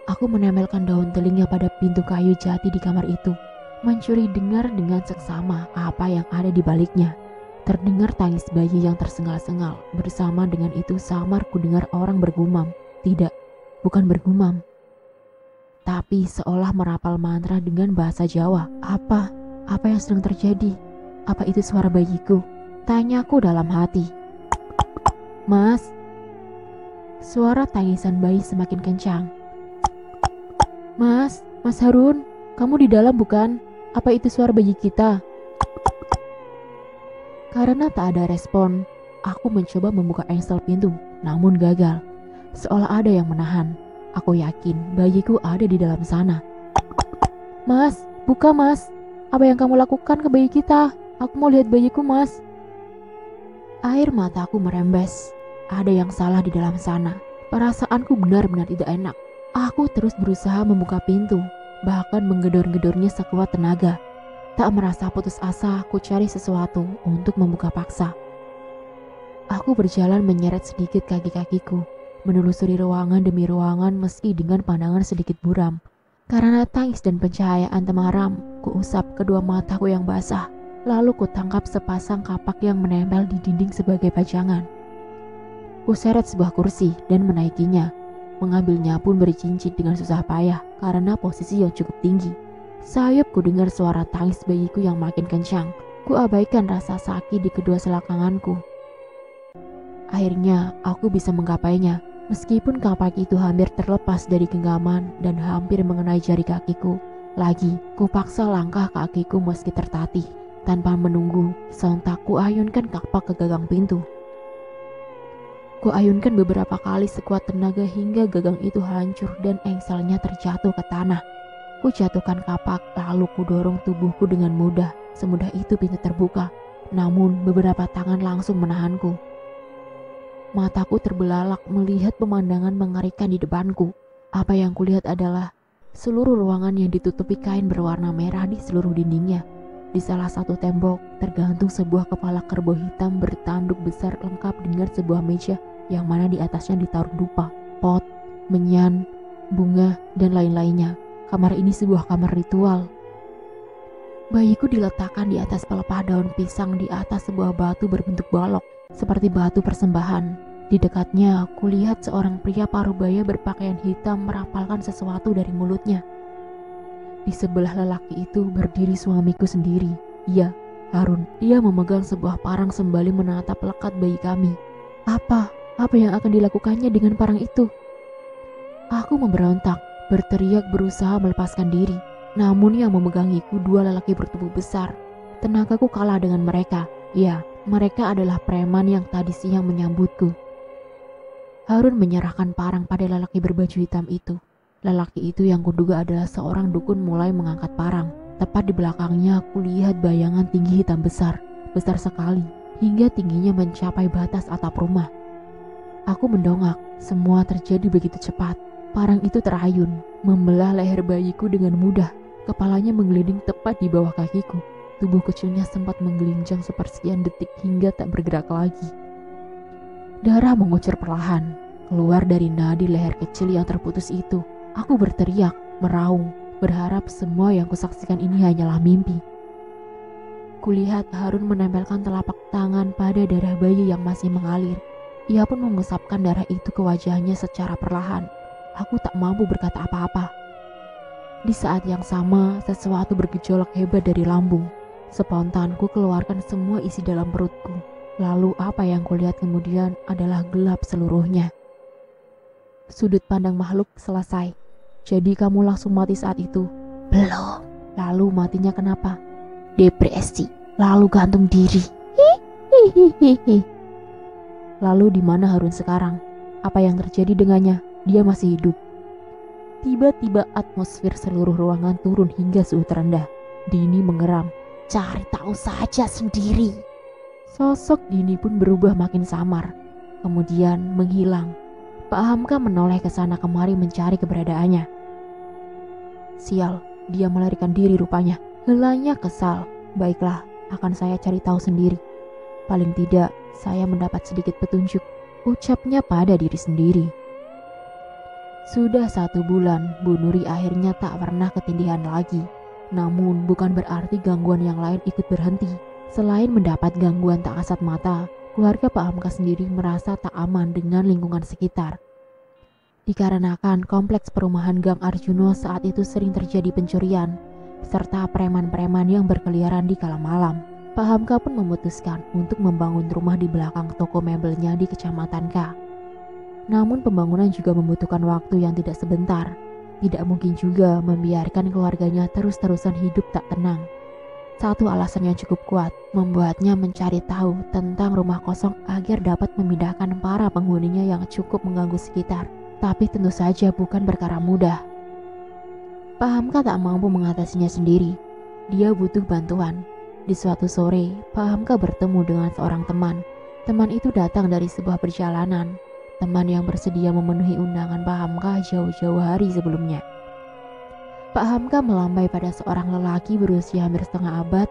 Aku menempelkan daun telinga pada pintu kayu jati di kamar itu, mencuri dengar dengan seksama apa yang ada di baliknya. Terdengar tangis bayi yang tersengal-sengal. Bersama dengan itu samar ku dengar orang bergumam. Tidak, bukan bergumam, tapi seolah merapal mantra dengan bahasa Jawa. Apa yang sedang terjadi? Apa itu suara bayiku? Tanyaku dalam hati. "Mas." Suara tangisan bayi semakin kencang. Mas Harun, kamu di dalam bukan? Apa itu suara bayi kita?" Karena tak ada respon, aku mencoba membuka engsel pintu, namun gagal. Seolah ada yang menahan. Aku yakin bayiku ada di dalam sana. "Mas, buka mas. Apa yang kamu lakukan ke bayi kita? Aku mau lihat bayiku, mas." Air mataku merembes. Ada yang salah di dalam sana. Perasaanku benar-benar tidak enak. Aku terus berusaha membuka pintu, bahkan menggedor-gedornya sekuat tenaga. Tak merasa putus asa, aku cari sesuatu untuk membuka paksa. Aku berjalan menyeret sedikit kaki-kakiku, menelusuri ruangan demi ruangan meski dengan pandangan sedikit buram. Karena tangis dan pencahayaan temaram, kuusap kedua mataku yang basah, lalu kutangkap sepasang kapak yang menempel di dinding sebagai pajangan. Kuseret sebuah kursi dan menaikinya. Mengambilnya pun bercincit dengan susah payah karena posisi yang cukup tinggi. Sayup ku dengar suara tangis bayiku yang makin kencang. Ku abaikan rasa sakit di kedua selangkanganku. Akhirnya aku bisa menggapainya, meskipun kapak itu hampir terlepas dari genggaman dan hampir mengenai jari kakiku. Lagi, ku paksa langkah kakiku meski tertatih. Tanpa menunggu, sontak ku ayunkan kapak ke gagang pintu. Kuayunkan beberapa kali sekuat tenaga hingga gagang itu hancur dan engselnya terjatuh ke tanah. Ku jatuhkan kapak lalu kudorong tubuhku dengan mudah. Semudah itu pintu terbuka. Namun beberapa tangan langsung menahanku. Mataku terbelalak melihat pemandangan mengerikan di depanku. Apa yang kulihat adalah seluruh ruangan yang ditutupi kain berwarna merah di seluruh dindingnya. Di salah satu tembok tergantung sebuah kepala kerbau hitam bertanduk besar lengkap dengan sebuah meja yang mana di atasnya ditaruh dupa, pot, menyan, bunga, dan lain-lainnya. Kamar ini sebuah kamar ritual. Bayiku diletakkan di atas pelepah daun pisang di atas sebuah batu berbentuk balok, seperti batu persembahan. Di dekatnya, kulihat seorang pria parubaya berpakaian hitam merapalkan sesuatu dari mulutnya. Di sebelah lelaki itu berdiri suamiku sendiri. Iya, Harun. Dia memegang sebuah parang sembali menatap lekat bayi kami. Apa yang akan dilakukannya dengan parang itu? Aku memberontak, berteriak berusaha melepaskan diri. Namun yang memegangiku dua lelaki bertubuh besar. Tenagaku kalah dengan mereka. Ya, mereka adalah preman yang tadi siang menyambutku. Harun menyerahkan parang pada lelaki berbaju hitam itu. Lelaki itu yang kuduga adalah seorang dukun mulai mengangkat parang. Tepat di belakangnya aku lihat bayangan tinggi hitam besar. Besar sekali, hingga tingginya mencapai batas atap rumah. Aku mendongak, semua terjadi begitu cepat. Parang itu terayun, membelah leher bayiku dengan mudah. Kepalanya menggelinding tepat di bawah kakiku. Tubuh kecilnya sempat menggelinjang sepersekian detik hingga tak bergerak lagi. Darah mengucur perlahan, keluar dari nadi leher kecil yang terputus itu. Aku berteriak, meraung, berharap semua yang kusaksikan ini hanyalah mimpi. Kulihat Harun menempelkan telapak tangan pada darah bayi yang masih mengalir. Ia pun mengusapkan darah itu ke wajahnya secara perlahan. Aku tak mampu berkata apa-apa. Di saat yang sama, sesuatu bergejolak hebat dari lambung. Spontan ku keluarkan semua isi dalam perutku. Lalu apa yang kulihat kemudian adalah gelap seluruhnya. Sudut pandang makhluk selesai. Jadi kamu langsung mati saat itu? Belum. Lalu matinya kenapa? Depresi. Lalu gantung diri. Hihihihi. Lalu di mana Harun sekarang? Apa yang terjadi dengannya? Dia masih hidup. Tiba-tiba atmosfer seluruh ruangan turun hingga suhu terendah. Dini mengeram. Cari tahu saja sendiri. Sosok Dini pun berubah makin samar. Kemudian menghilang. Pak Hamka menoleh ke sana kemari mencari keberadaannya. Sial, dia melarikan diri rupanya. Helanya kesal. Baiklah, akan saya cari tahu sendiri. Paling tidak, saya mendapat sedikit petunjuk, ucapnya pada diri sendiri. Sudah 1 bulan, Bu Nuri akhirnya tak pernah ketindihan lagi. Namun bukan berarti gangguan yang lain ikut berhenti. Selain mendapat gangguan tak kasat mata, keluarga Pak Hamka sendiri merasa tak aman dengan lingkungan sekitar. Dikarenakan kompleks perumahan Gang Arjuno saat itu sering terjadi pencurian, serta preman-preman yang berkeliaran di kala malam. Pak Hamka pun memutuskan untuk membangun rumah di belakang toko mebelnya di Kecamatan K. Namun pembangunan juga membutuhkan waktu yang tidak sebentar. Tidak mungkin juga membiarkan keluarganya terus-terusan hidup tak tenang. Satu alasan yang cukup kuat membuatnya mencari tahu tentang rumah kosong agar dapat memindahkan para penghuninya yang cukup mengganggu sekitar. Tapi tentu saja bukan perkara mudah. Pak Hamka tak mampu mengatasinya sendiri. Dia butuh bantuan. Di suatu sore, Pak Hamka bertemu dengan seorang teman. Teman itu datang dari sebuah perjalanan. Teman yang bersedia memenuhi undangan Pak Hamka jauh-jauh hari sebelumnya. Pak Hamka melambai pada seorang lelaki berusia hampir setengah abad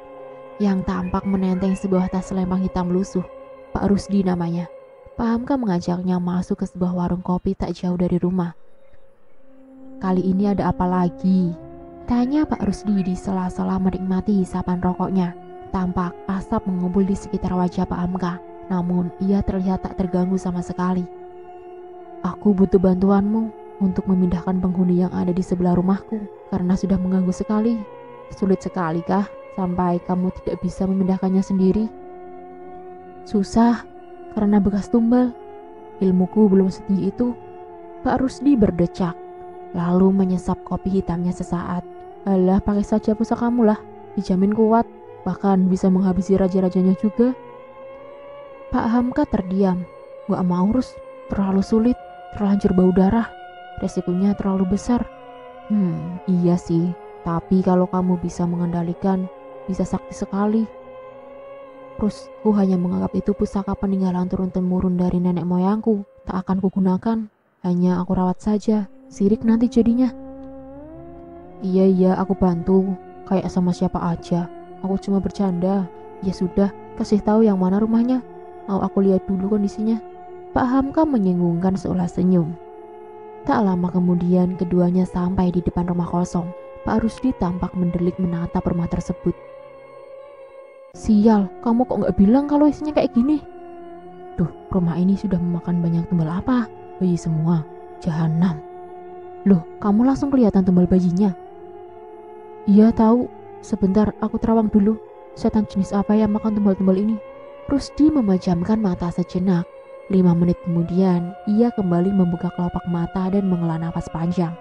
yang tampak menenteng sebuah tas selempang hitam lusuh. Pak Rusdi namanya. Pak Hamka mengajaknya masuk ke sebuah warung kopi tak jauh dari rumah. Kali ini ada apa lagi? Tanya Pak Rusdi di sela-sela menikmati hisapan rokoknya. Tampak asap mengumpul di sekitar wajah Pak Hamka, namun ia terlihat tak terganggu sama sekali. Aku butuh bantuanmu untuk memindahkan penghuni yang ada di sebelah rumahku, karena sudah mengganggu sekali. Sulit sekali kah sampai kamu tidak bisa memindahkannya sendiri? Susah, karena bekas tumbal. Ilmuku belum setinggi itu. Pak Rusdi berdecak, lalu menyesap kopi hitamnya sesaat. Alah, pakai saja pusakamu lah, dijamin kuat. Bahkan bisa menghabisi raja-rajanya juga. Pak Hamka terdiam. Gak mau, Rus. Terlalu sulit, terlanjur bau darah. Resikonya terlalu besar. Iya sih. Tapi kalau kamu bisa mengendalikan, bisa sakti sekali. Terus, ku hanya menganggap itu pusaka peninggalan turun-temurun dari nenek moyangku. Tak akan kugunakan. Hanya aku rawat saja. Sirik nanti jadinya. Iya, aku bantu. Kayak sama siapa aja. Aku cuma bercanda. Ya sudah, kasih tahu yang mana rumahnya. Mau aku lihat dulu kondisinya. Pak Hamka menyinggungkan seolah senyum. Tak lama kemudian keduanya sampai di depan rumah kosong. Pak Rusdi tampak mendelik menatap rumah tersebut. Sial, kamu kok gak bilang kalau isinya kayak gini? Duh, rumah ini sudah memakan banyak tumbal apa? Bayi semua, jahanam. Loh, kamu langsung kelihatan tumbal bayinya? Iya tahu, sebentar aku terawang dulu. Setan jenis apa yang makan tumbal-tumbal ini? Rusdi memejamkan mata sejenak. 5 menit kemudian, ia kembali membuka kelopak mata dan menghela nafas panjang.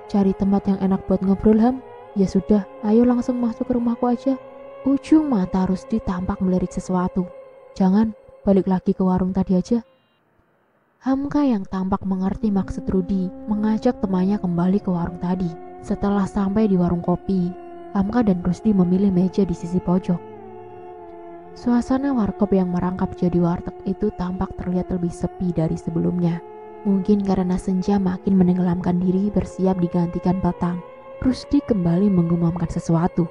Cari tempat yang enak buat ngobrol, Ham. Ya sudah, ayo langsung masuk ke rumahku aja. Ujung mata Rusdi tampak melirik sesuatu. Jangan, balik lagi ke warung tadi aja. Hamka yang tampak mengerti maksud Rudi mengajak temannya kembali ke warung tadi. Setelah sampai di warung kopi, Hamka dan Rusdi memilih meja di sisi pojok. Suasana warkop yang merangkap jadi warteg itu tampak terlihat lebih sepi dari sebelumnya. Mungkin karena senja makin menenggelamkan diri bersiap digantikan petang. Rusdi kembali menggumamkan sesuatu.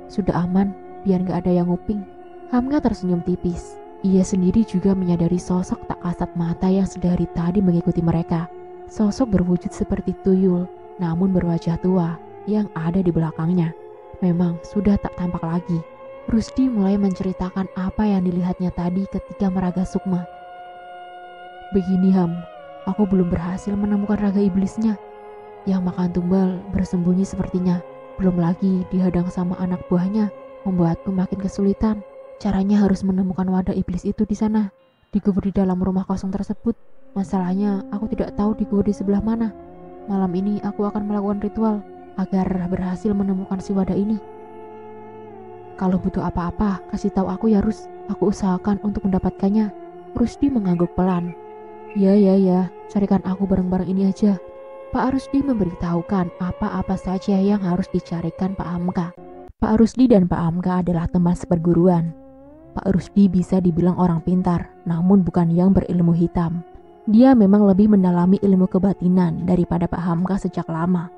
Sudah aman, biar gak ada yang nguping. Hamka tersenyum tipis. Ia sendiri juga menyadari sosok tak kasat mata yang sedari tadi mengikuti mereka. Sosok berwujud seperti tuyul, namun berwajah tua yang ada di belakangnya. Memang sudah tak tampak lagi. Rusdi mulai menceritakan apa yang dilihatnya tadi ketika meraga Sukma. Begini Ham, aku belum berhasil menemukan raga iblisnya. Yang makan tumbal bersembunyi sepertinya. Belum lagi dihadang sama anak buahnya, membuatku makin kesulitan. Caranya harus menemukan wadah iblis itu di sana, dikubur di dalam rumah kosong tersebut. Masalahnya, aku tidak tahu dikubur di sebelah mana. Malam ini aku akan melakukan ritual agar berhasil menemukan si wadah ini. Kalau butuh apa-apa, kasih tahu aku ya Rus. Aku usahakan untuk mendapatkannya. Rusdi mengangguk pelan. Ya, carikan aku barang-barang ini aja. Pak Rusdi memberitahukan apa-apa saja yang harus dicarikan Pak Hamka. Pak Rusdi dan Pak Hamka adalah teman seperguruan. Pak Rusdi bisa dibilang orang pintar, namun bukan yang berilmu hitam. Dia memang lebih mendalami ilmu kebatinan daripada Pak Hamka sejak lama.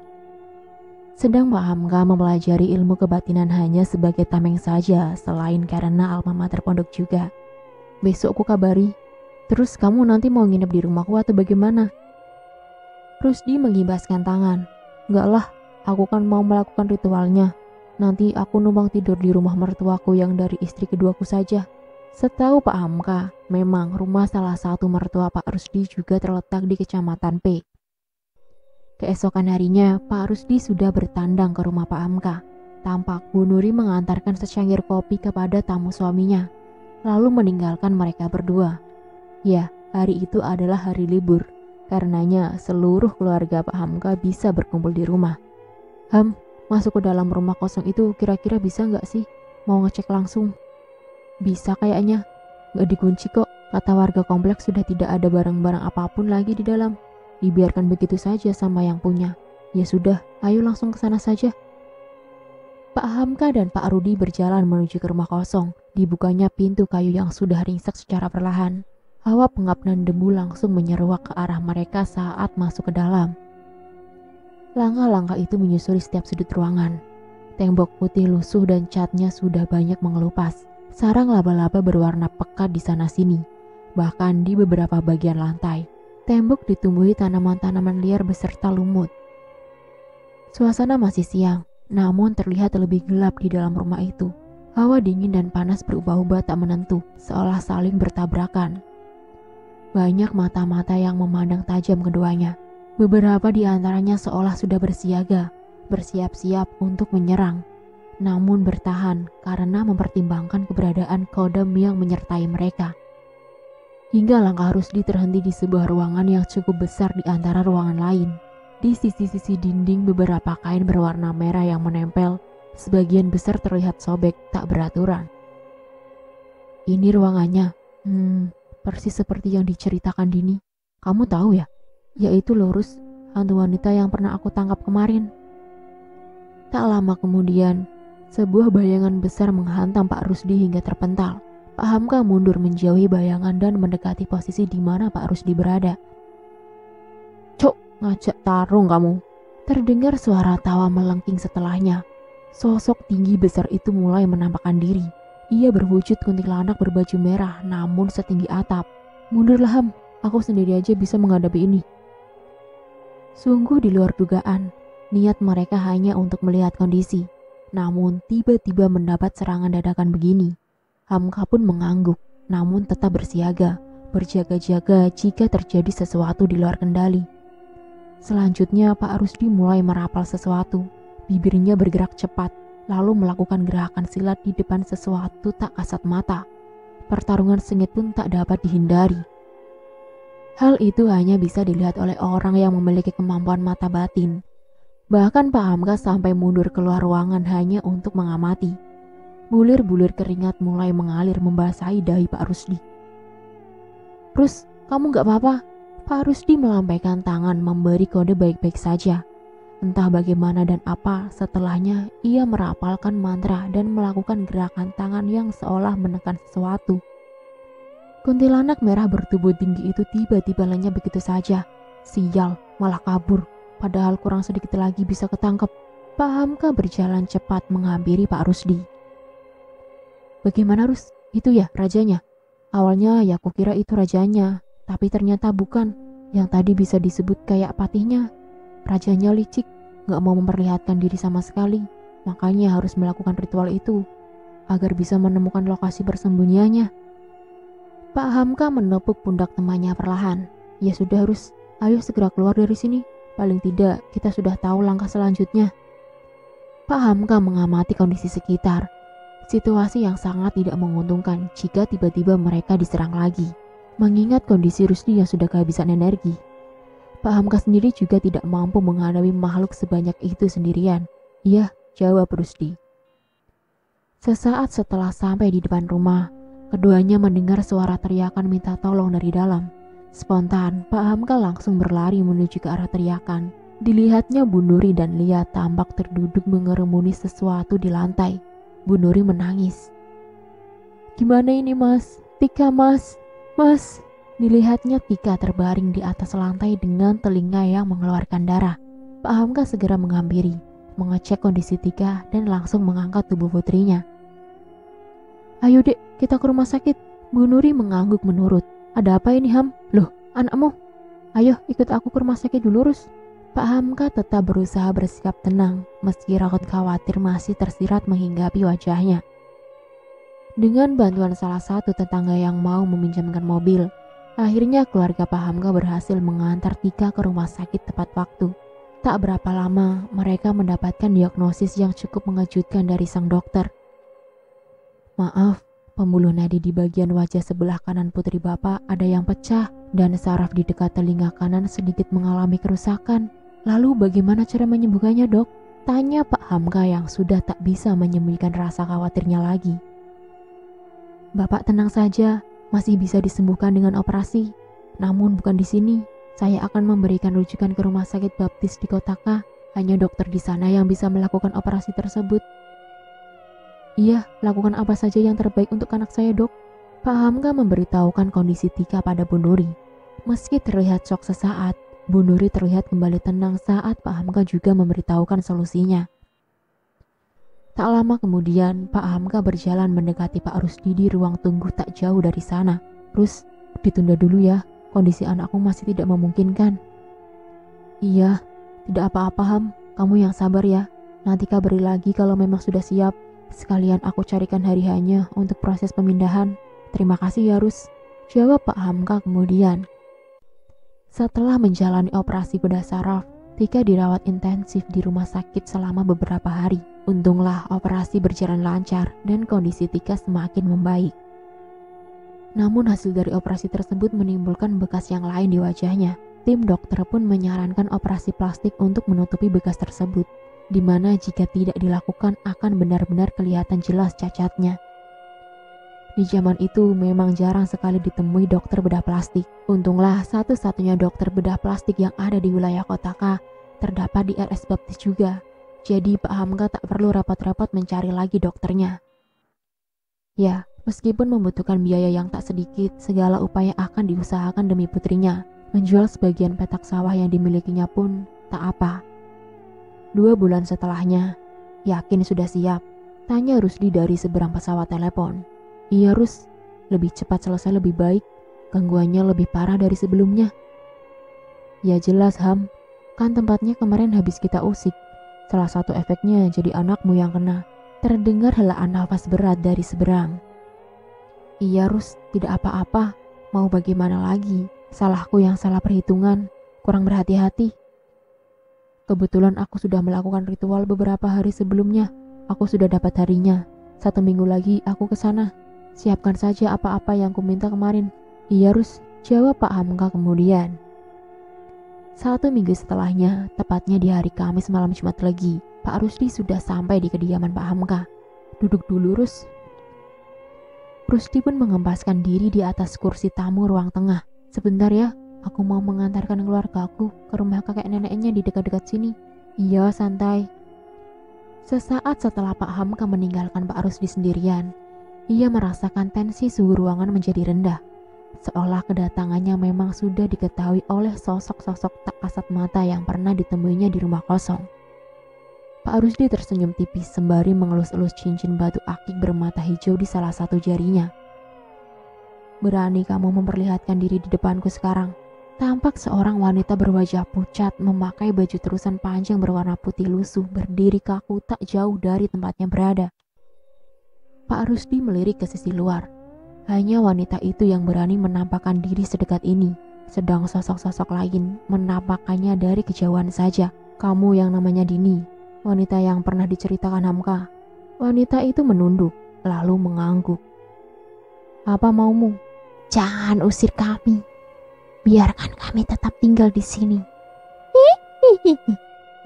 Sedang Pak Hamka mempelajari ilmu kebatinan hanya sebagai tameng saja, selain karena alma mater pondok juga. Besok ku kabari. Terus kamu nanti mau nginep di rumahku atau bagaimana? Rusdi menggibaskan tangan. Enggak lah, aku kan mau melakukan ritualnya. Nanti aku numpang tidur di rumah mertuaku yang dari istri keduaku saja. Setahu Pak Hamka, memang rumah salah satu mertua Pak Rusdi juga terletak di Kecamatan P. Keesokan harinya, Pak Rusdi sudah bertandang ke rumah Pak Hamka. Tampak Bu Nuri mengantarkan secangkir kopi kepada tamu suaminya, lalu meninggalkan mereka berdua. Ya, hari itu adalah hari libur. Karenanya, seluruh keluarga Pak Hamka bisa berkumpul di rumah. Ham, masuk ke dalam rumah kosong itu kira-kira bisa nggak sih? Mau ngecek langsung. Bisa kayaknya. Nggak dikunci kok, kata warga kompleks sudah tidak ada barang-barang apapun lagi di dalam. Dibiarkan begitu saja sama yang punya. Ya sudah, ayo langsung ke sana saja. Pak Hamka dan Pak Rudi berjalan menuju ke rumah kosong. Dibukanya pintu kayu yang sudah ringsek secara perlahan. Hawa pengap dan debu langsung menyeruak ke arah mereka saat masuk ke dalam. Langkah-langkah itu menyusuri setiap sudut ruangan. Tembok putih lusuh dan catnya sudah banyak mengelupas. Sarang laba-laba berwarna pekat di sana-sini. Bahkan di beberapa bagian lantai. Tembok ditumbuhi tanaman-tanaman liar beserta lumut. Suasana masih siang, namun terlihat lebih gelap di dalam rumah itu. Hawa dingin dan panas berubah-ubah tak menentu, seolah saling bertabrakan. Banyak mata-mata yang memandang tajam keduanya. Beberapa di antaranya seolah sudah bersiaga, bersiap-siap untuk menyerang. Namun bertahan karena mempertimbangkan keberadaan kodam yang menyertai mereka. Hingga langkah Rusdi terhenti di sebuah ruangan yang cukup besar di antara ruangan lain. Di sisi-sisi dinding beberapa kain berwarna merah yang menempel, sebagian besar terlihat sobek tak beraturan. Ini ruangannya. Persis seperti yang diceritakan Dini. Kamu tahu ya? Yaitu Lurus, hantu wanita yang pernah aku tangkap kemarin. Tak lama kemudian, sebuah bayangan besar menghantam Pak Rusdi hingga terpental. Pak Hamka mundur menjauhi bayangan dan mendekati posisi di mana Pak Rusdi berada. "Cok, ngajak tarung kamu?" Terdengar suara tawa melengking setelahnya. Sosok tinggi besar itu mulai menampakkan diri. Ia berwujud kuntilanak berbaju merah namun setinggi atap. "Mundurlah Ham, aku sendiri aja bisa menghadapi ini." Sungguh di luar dugaan, niat mereka hanya untuk melihat kondisi. Namun tiba-tiba mendapat serangan dadakan begini. Hamka pun mengangguk, namun tetap bersiaga, berjaga-jaga jika terjadi sesuatu di luar kendali. Selanjutnya Pak Rusdi mulai merapal sesuatu. Bibirnya bergerak cepat, lalu melakukan gerakan silat di depan sesuatu tak kasat mata. Pertarungan sengit pun tak dapat dihindari. Hal itu hanya bisa dilihat oleh orang yang memiliki kemampuan mata batin. Bahkan Pak Hamka sampai mundur keluar ruangan hanya untuk mengamati. Bulir-bulir keringat mulai mengalir membasahi dahi Pak Rusdi. "Rus, kamu gak apa-apa?" Pak Rusdi melambaikan tangan memberi kode baik-baik saja. Entah bagaimana dan apa, setelahnya ia merapalkan mantra dan melakukan gerakan tangan yang seolah menekan sesuatu. Kuntilanak merah bertubuh tinggi itu tiba-tiba lenyap begitu saja. Sial, malah kabur. Padahal kurang sedikit lagi bisa ketangkep. Pak Hamka berjalan cepat menghampiri Pak Rusdi. "Bagaimana Rus? Itu ya rajanya?" "Awalnya ya kukira itu rajanya, tapi ternyata bukan. Yang tadi bisa disebut kayak patihnya. Rajanya licik, gak mau memperlihatkan diri sama sekali. Makanya harus melakukan ritual itu, agar bisa menemukan lokasi persembunyiannya." Pak Hamka menepuk pundak temannya perlahan. "Ya sudah Rus, ayo segera keluar dari sini. Paling tidak kita sudah tahu langkah selanjutnya." Pak Hamka mengamati kondisi sekitar. Situasi yang sangat tidak menguntungkan jika tiba-tiba mereka diserang lagi. Mengingat kondisi Rusdi yang sudah kehabisan energi. Pak Hamka sendiri juga tidak mampu menghadapi makhluk sebanyak itu sendirian. "Iya," jawab Rusdi. Sesaat setelah sampai di depan rumah, keduanya mendengar suara teriakan minta tolong dari dalam. Spontan, Pak Hamka langsung berlari menuju ke arah teriakan. Dilihatnya Bu Nuri dan Lia tampak terduduk mengerumuni sesuatu di lantai. Bu Nuri menangis. "Gimana ini Mas? Tika Mas? Mas?" Dilihatnya Tika terbaring di atas lantai dengan telinga yang mengeluarkan darah. Pak Hamka segera menghampiri, mengecek kondisi Tika dan langsung mengangkat tubuh putrinya. "Ayo dek, kita ke rumah sakit." Bu Nuri mengangguk menurut. "Ada apa ini Ham? Loh, anakmu? Ayo ikut aku ke rumah sakit dulu Rus." Pak Hamka tetap berusaha bersikap tenang meski raut khawatir masih tersirat menghinggapi wajahnya. Dengan bantuan salah satu tetangga yang mau meminjamkan mobil, akhirnya keluarga Pak Hamka berhasil mengantar Tika ke rumah sakit tepat waktu. Tak berapa lama mereka mendapatkan diagnosis yang cukup mengejutkan dari sang dokter. "Maaf, pembuluh nadi di bagian wajah sebelah kanan putri Bapak ada yang pecah dan saraf di dekat telinga kanan sedikit mengalami kerusakan. Lalu bagaimana cara menyembuhkannya dok?" tanya Pak Hamka yang sudah tak bisa menyembunyikan rasa khawatirnya lagi. "Bapak tenang saja, masih bisa disembuhkan dengan operasi. Namun bukan di sini. Saya akan memberikan rujukan ke rumah sakit baptis di Kota K. Hanya dokter di sana yang bisa melakukan operasi tersebut." "Iya, lakukan apa saja yang terbaik untuk anak saya dok." Pak Hamka memberitahukan kondisi Tika pada Bu Nuri. Meski terlihat shock sesaat, Bu Nuri terlihat kembali tenang saat Pak Hamka juga memberitahukan solusinya. Tak lama kemudian, Pak Hamka berjalan mendekati Pak Rusdi di ruang tunggu tak jauh dari sana. "Rus, ditunda dulu ya, kondisi anakku masih tidak memungkinkan." "Iya, tidak apa-apa Ham, kamu yang sabar ya. Nanti kabari lagi kalau memang sudah siap. Sekalian aku carikan hari hanya untuk proses pemindahan. Terima kasih ya Rus," jawab Pak Hamka kemudian. Setelah menjalani operasi bedah saraf, Tika dirawat intensif di rumah sakit selama beberapa hari. Untunglah operasi berjalan lancar dan kondisi Tika semakin membaik. Namun hasil dari operasi tersebut menimbulkan bekas yang lain di wajahnya. Tim dokter pun menyarankan operasi plastik untuk menutupi bekas tersebut, di mana jika tidak dilakukan akan benar-benar kelihatan jelas cacatnya. Di zaman itu memang jarang sekali ditemui dokter bedah plastik. Untunglah satu-satunya dokter bedah plastik yang ada di wilayah Kota K terdapat di RS Baptis juga. Jadi Pak Hamka tak perlu rapat-rapat mencari lagi dokternya. Ya, meskipun membutuhkan biaya yang tak sedikit, segala upaya akan diusahakan demi putrinya. Menjual sebagian petak sawah yang dimilikinya pun tak apa. 2 bulan setelahnya, yakin sudah siap? Tanya Rusdi dari seberang pesawat telepon. Iya Rus, lebih cepat selesai lebih baik. Gangguannya lebih parah dari sebelumnya. Ya jelas Ham, kan tempatnya kemarin habis kita usik. Salah satu efeknya jadi anakmu yang kena. Terdengar helaan nafas berat dari seberang. Iya Rus, tidak apa-apa. Mau bagaimana lagi? Salahku yang salah perhitungan, kurang berhati-hati. Kebetulan aku sudah melakukan ritual beberapa hari sebelumnya. Aku sudah dapat harinya. 1 minggu lagi aku ke sana. Siapkan saja apa-apa yang kuminta kemarin. Iya Rus, jawab Pak Hamka kemudian. 1 minggu setelahnya, tepatnya di hari Kamis malam Jumat Legi, Pak Rusdi sudah sampai di kediaman Pak Hamka. Duduk dulu Rus. Rusdi pun mengempaskan diri di atas kursi tamu ruang tengah. Sebentar ya, aku mau mengantarkan keluargaku ke rumah kakek neneknya di dekat-dekat sini. Iya, santai. Sesaat setelah Pak Hamka meninggalkan Pak Rusdi sendirian, ia merasakan tensi suhu ruangan menjadi rendah. Seolah kedatangannya memang sudah diketahui oleh sosok-sosok tak kasat mata yang pernah ditemuinya di rumah kosong. Pak Rusdi tersenyum tipis sembari mengelus-elus cincin batu akik bermata hijau di salah satu jarinya. Berani kamu memperlihatkan diri di depanku sekarang. Tampak seorang wanita berwajah pucat memakai baju terusan panjang berwarna putih lusuh berdiri kaku tak jauh dari tempatnya berada. Pak Rusdi melirik ke sisi luar. Hanya wanita itu yang berani menampakkan diri sedekat ini. Sedang sosok-sosok lain menampakkannya dari kejauhan saja. Kamu yang namanya Dini, wanita yang pernah diceritakan Hamka. Wanita itu menunduk, lalu mengangguk. Apa maumu? Jangan usir kami. Biarkan kami tetap tinggal di sini.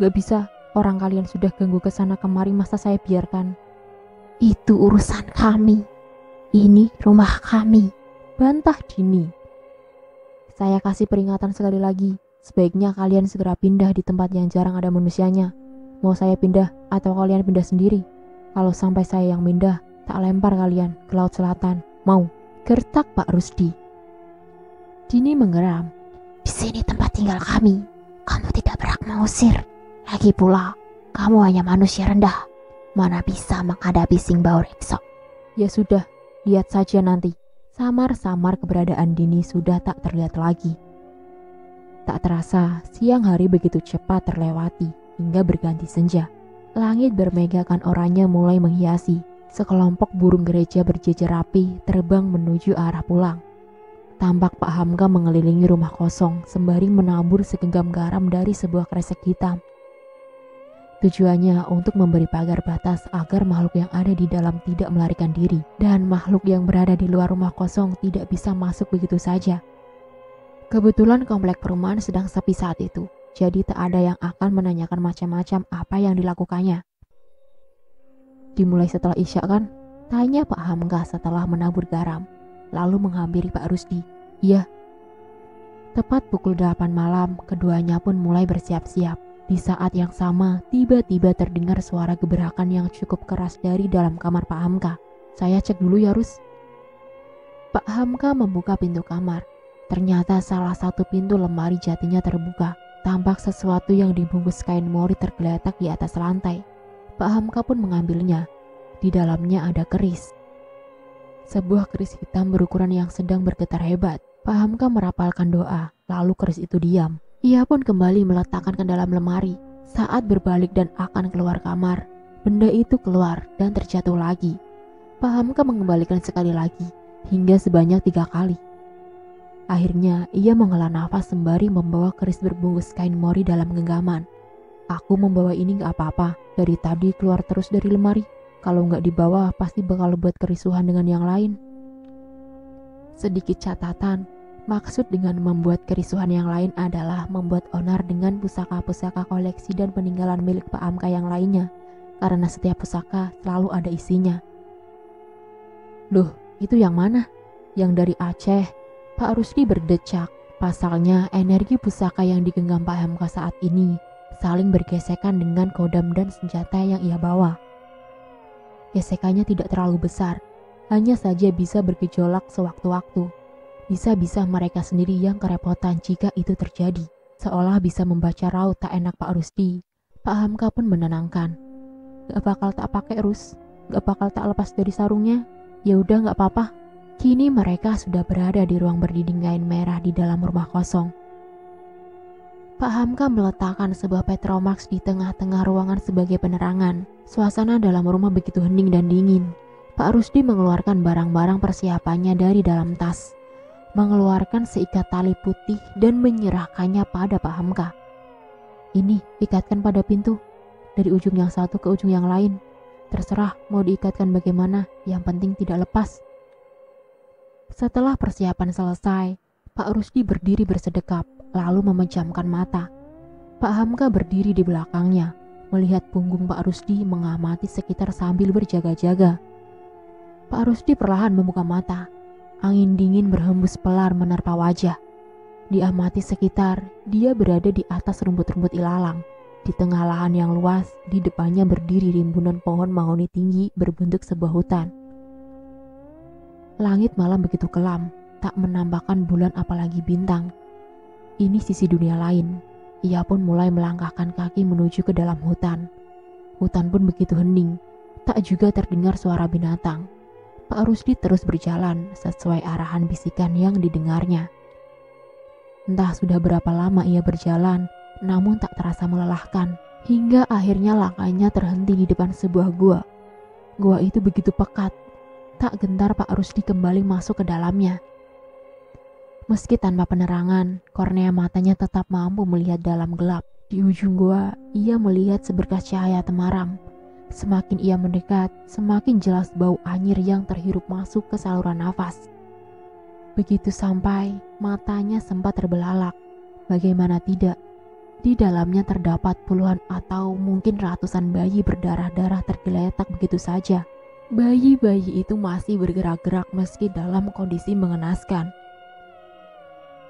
Gak bisa, orang kalian sudah ganggu kesana kemari, masa saya biarkan? Itu urusan kami. Ini rumah kami, bantah Dini. Saya kasih peringatan sekali lagi. Sebaiknya kalian segera pindah di tempat yang jarang ada manusianya. Mau saya pindah atau kalian pindah sendiri? Kalau sampai saya yang pindah, tak lempar kalian ke laut selatan. Mau? Gertak Pak Rusdi. Dini menggeram. Di sini tempat tinggal kami. Kamu tidak berhak mengusir. Lagi pula, kamu hanya manusia rendah. Mana bisa menghadapi Sing Bau Rekso. Ya sudah, lihat saja nanti. Samar-samar keberadaan Dini sudah tak terlihat lagi. Tak terasa, siang hari begitu cepat terlewati hingga berganti senja. Langit bermegakan oranye mulai menghiasi. Sekelompok burung gereja berjejer rapi terbang menuju arah pulang. Tampak Pak Hamka mengelilingi rumah kosong sembari menabur segenggam garam dari sebuah kresek hitam. Tujuannya untuk memberi pagar batas agar makhluk yang ada di dalam tidak melarikan diri dan makhluk yang berada di luar rumah kosong tidak bisa masuk begitu saja. Kebetulan komplek perumahan sedang sepi saat itu, jadi tak ada yang akan menanyakan macam-macam apa yang dilakukannya. Dimulai setelah Isya kan? Tanya Pak Hamka setelah menabur garam, lalu menghampiri Pak Rusdi. Iya. Tepat pukul 8 malam, keduanya pun mulai bersiap-siap. Di saat yang sama, tiba-tiba terdengar suara gebrakan yang cukup keras dari dalam kamar Pak Hamka. Saya cek dulu ya Rus. Pak Hamka membuka pintu kamar. Ternyata salah satu pintu lemari jatinya terbuka. Tampak sesuatu yang dibungkus kain mori tergeletak di atas lantai. Pak Hamka pun mengambilnya. Di dalamnya ada keris. Sebuah keris hitam berukuran yang sedang bergetar hebat. Pak Hamka merapalkan doa, lalu keris itu diam. Ia pun kembali meletakkan ke dalam lemari. Saat berbalik dan akan keluar kamar, benda itu keluar dan terjatuh lagi. Pak Hamka mengembalikan sekali lagi, hingga sebanyak 3 kali. Akhirnya, ia menghela nafas sembari membawa keris berbungkus kain mori dalam genggaman. Aku membawa ini gak apa-apa, dari tadi keluar terus dari lemari. Kalau gak dibawa, pasti bakal buat kerisuhan dengan yang lain. Sedikit catatan, maksud dengan membuat kerisuhan yang lain adalah membuat onar dengan pusaka-pusaka koleksi dan peninggalan milik Pak Hamka yang lainnya, karena setiap pusaka selalu ada isinya. Loh, Itu yang mana? Yang dari Aceh. Pak Rusdi berdecak. Pasalnya energi pusaka yang digenggam Pak Hamka saat ini saling bergesekan dengan kodam dan senjata yang ia bawa. Gesekannya tidak terlalu besar, hanya saja bisa bergejolak sewaktu-waktu. Bisa-bisa mereka sendiri yang kerepotan jika itu terjadi. Seolah bisa membaca raut tak enak Pak Rusdi. Pak Hamka pun menenangkan. Gak bakal tak pakai Rus, gak bakal tak lepas dari sarungnya. Ya udah gak apa-apa. Kini mereka sudah berada di ruang berdinding kain merah di dalam rumah kosong. Pak Hamka meletakkan sebuah Petromax di tengah-tengah ruangan sebagai penerangan. Suasana dalam rumah begitu hening dan dingin. Pak Rusdi mengeluarkan barang-barang persiapannya dari dalam tas. Mengeluarkan seikat tali putih dan menyerahkannya pada Pak Hamka. Ini, ikatkan pada pintu. Dari ujung yang satu ke ujung yang lain. Terserah mau diikatkan bagaimana, yang penting tidak lepas. Setelah persiapan selesai, Pak Rusdi berdiri bersedekap, lalu memejamkan mata. Pak Hamka berdiri di belakangnya, melihat punggung Pak Rusdi mengamati sekitar sambil berjaga-jaga. Pak Rusdi perlahan membuka mata. Angin dingin berhembus pelar menerpa wajah. Diamati sekitar, dia berada di atas rumput-rumput ilalang. Di tengah lahan yang luas, di depannya berdiri rimbunan pohon mahoni tinggi berbentuk sebuah hutan. Langit malam begitu kelam, tak menampakkan bulan apalagi bintang. Ini sisi dunia lain. Ia pun mulai melangkahkan kaki menuju ke dalam hutan. Hutan pun begitu hening, tak juga terdengar suara binatang. Pak Rusdi terus berjalan sesuai arahan bisikan yang didengarnya. Entah sudah berapa lama ia berjalan, namun tak terasa melelahkan. Hingga akhirnya langkahnya terhenti di depan sebuah gua. Gua itu begitu pekat. Tak gentar Pak Rusdi kembali masuk ke dalamnya. Meski tanpa penerangan, kornea matanya tetap mampu melihat dalam gelap. Di ujung gua, ia melihat seberkas cahaya temaram. Semakin ia mendekat, semakin jelas bau anyir yang terhirup masuk ke saluran nafas. Begitu sampai, matanya sempat terbelalak. Bagaimana tidak? Di dalamnya terdapat puluhan atau mungkin ratusan bayi berdarah-darah tergeletak begitu saja. Bayi-bayi itu masih bergerak-gerak meski dalam kondisi mengenaskan.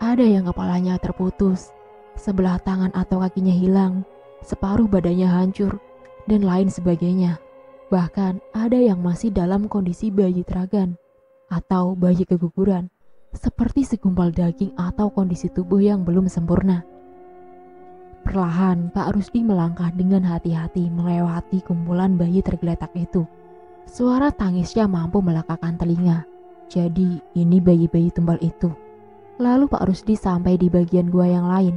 Ada yang kepalanya terputus, sebelah tangan atau kakinya hilang, separuh badannya hancur, dan lain sebagainya. Bahkan ada yang masih dalam kondisi bayi teragan atau bayi keguguran, seperti segumpal daging atau kondisi tubuh yang belum sempurna. Perlahan Pak Rusdi melangkah dengan hati-hati melewati kumpulan bayi tergeletak itu. Suara tangisnya mampu melekakan telinga. Jadi ini bayi-bayi tumbal itu. Lalu Pak Rusdi sampai di bagian gua yang lain.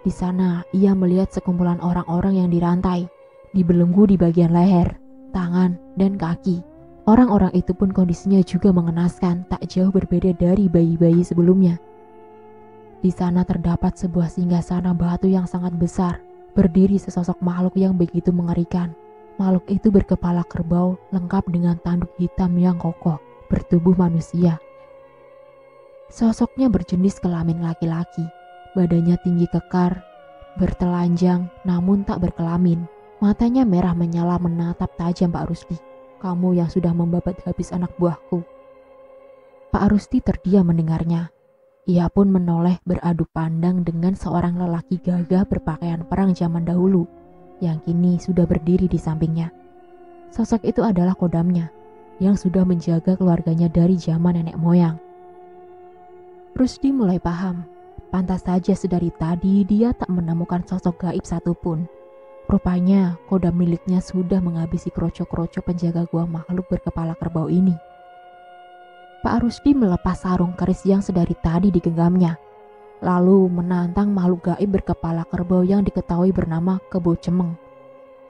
Di sana ia melihat sekumpulan orang-orang yang dirantai, dibelenggu di bagian leher, tangan, dan kaki. Orang-orang itu pun kondisinya juga mengenaskan, tak jauh berbeda dari bayi-bayi sebelumnya. Di sana terdapat sebuah singgasana batu yang sangat besar, berdiri sesosok makhluk yang begitu mengerikan. Makhluk itu berkepala kerbau, lengkap dengan tanduk hitam yang kokoh, bertubuh manusia. Sosoknya berjenis kelamin laki-laki, badannya tinggi kekar, bertelanjang namun tak berkelamin. Matanya merah menyala menatap tajam Pak Rusdi. Kamu yang sudah membabat habis anak buahku. Pak Rusdi terdiam mendengarnya. Ia pun menoleh beradu pandang dengan seorang lelaki gagah berpakaian perang zaman dahulu, yang kini sudah berdiri di sampingnya. Sosok itu adalah kodamnya, yang sudah menjaga keluarganya dari zaman nenek moyang. Rusdi mulai paham, pantas saja sedari tadi dia tak menemukan sosok gaib satupun. Rupanya kodam miliknya sudah menghabisi kroco-kroco penjaga gua makhluk berkepala kerbau ini. Pak Rusdi melepas sarung keris yang sedari tadi digenggamnya, lalu menantang makhluk gaib berkepala kerbau yang diketahui bernama Kebo Cemeng.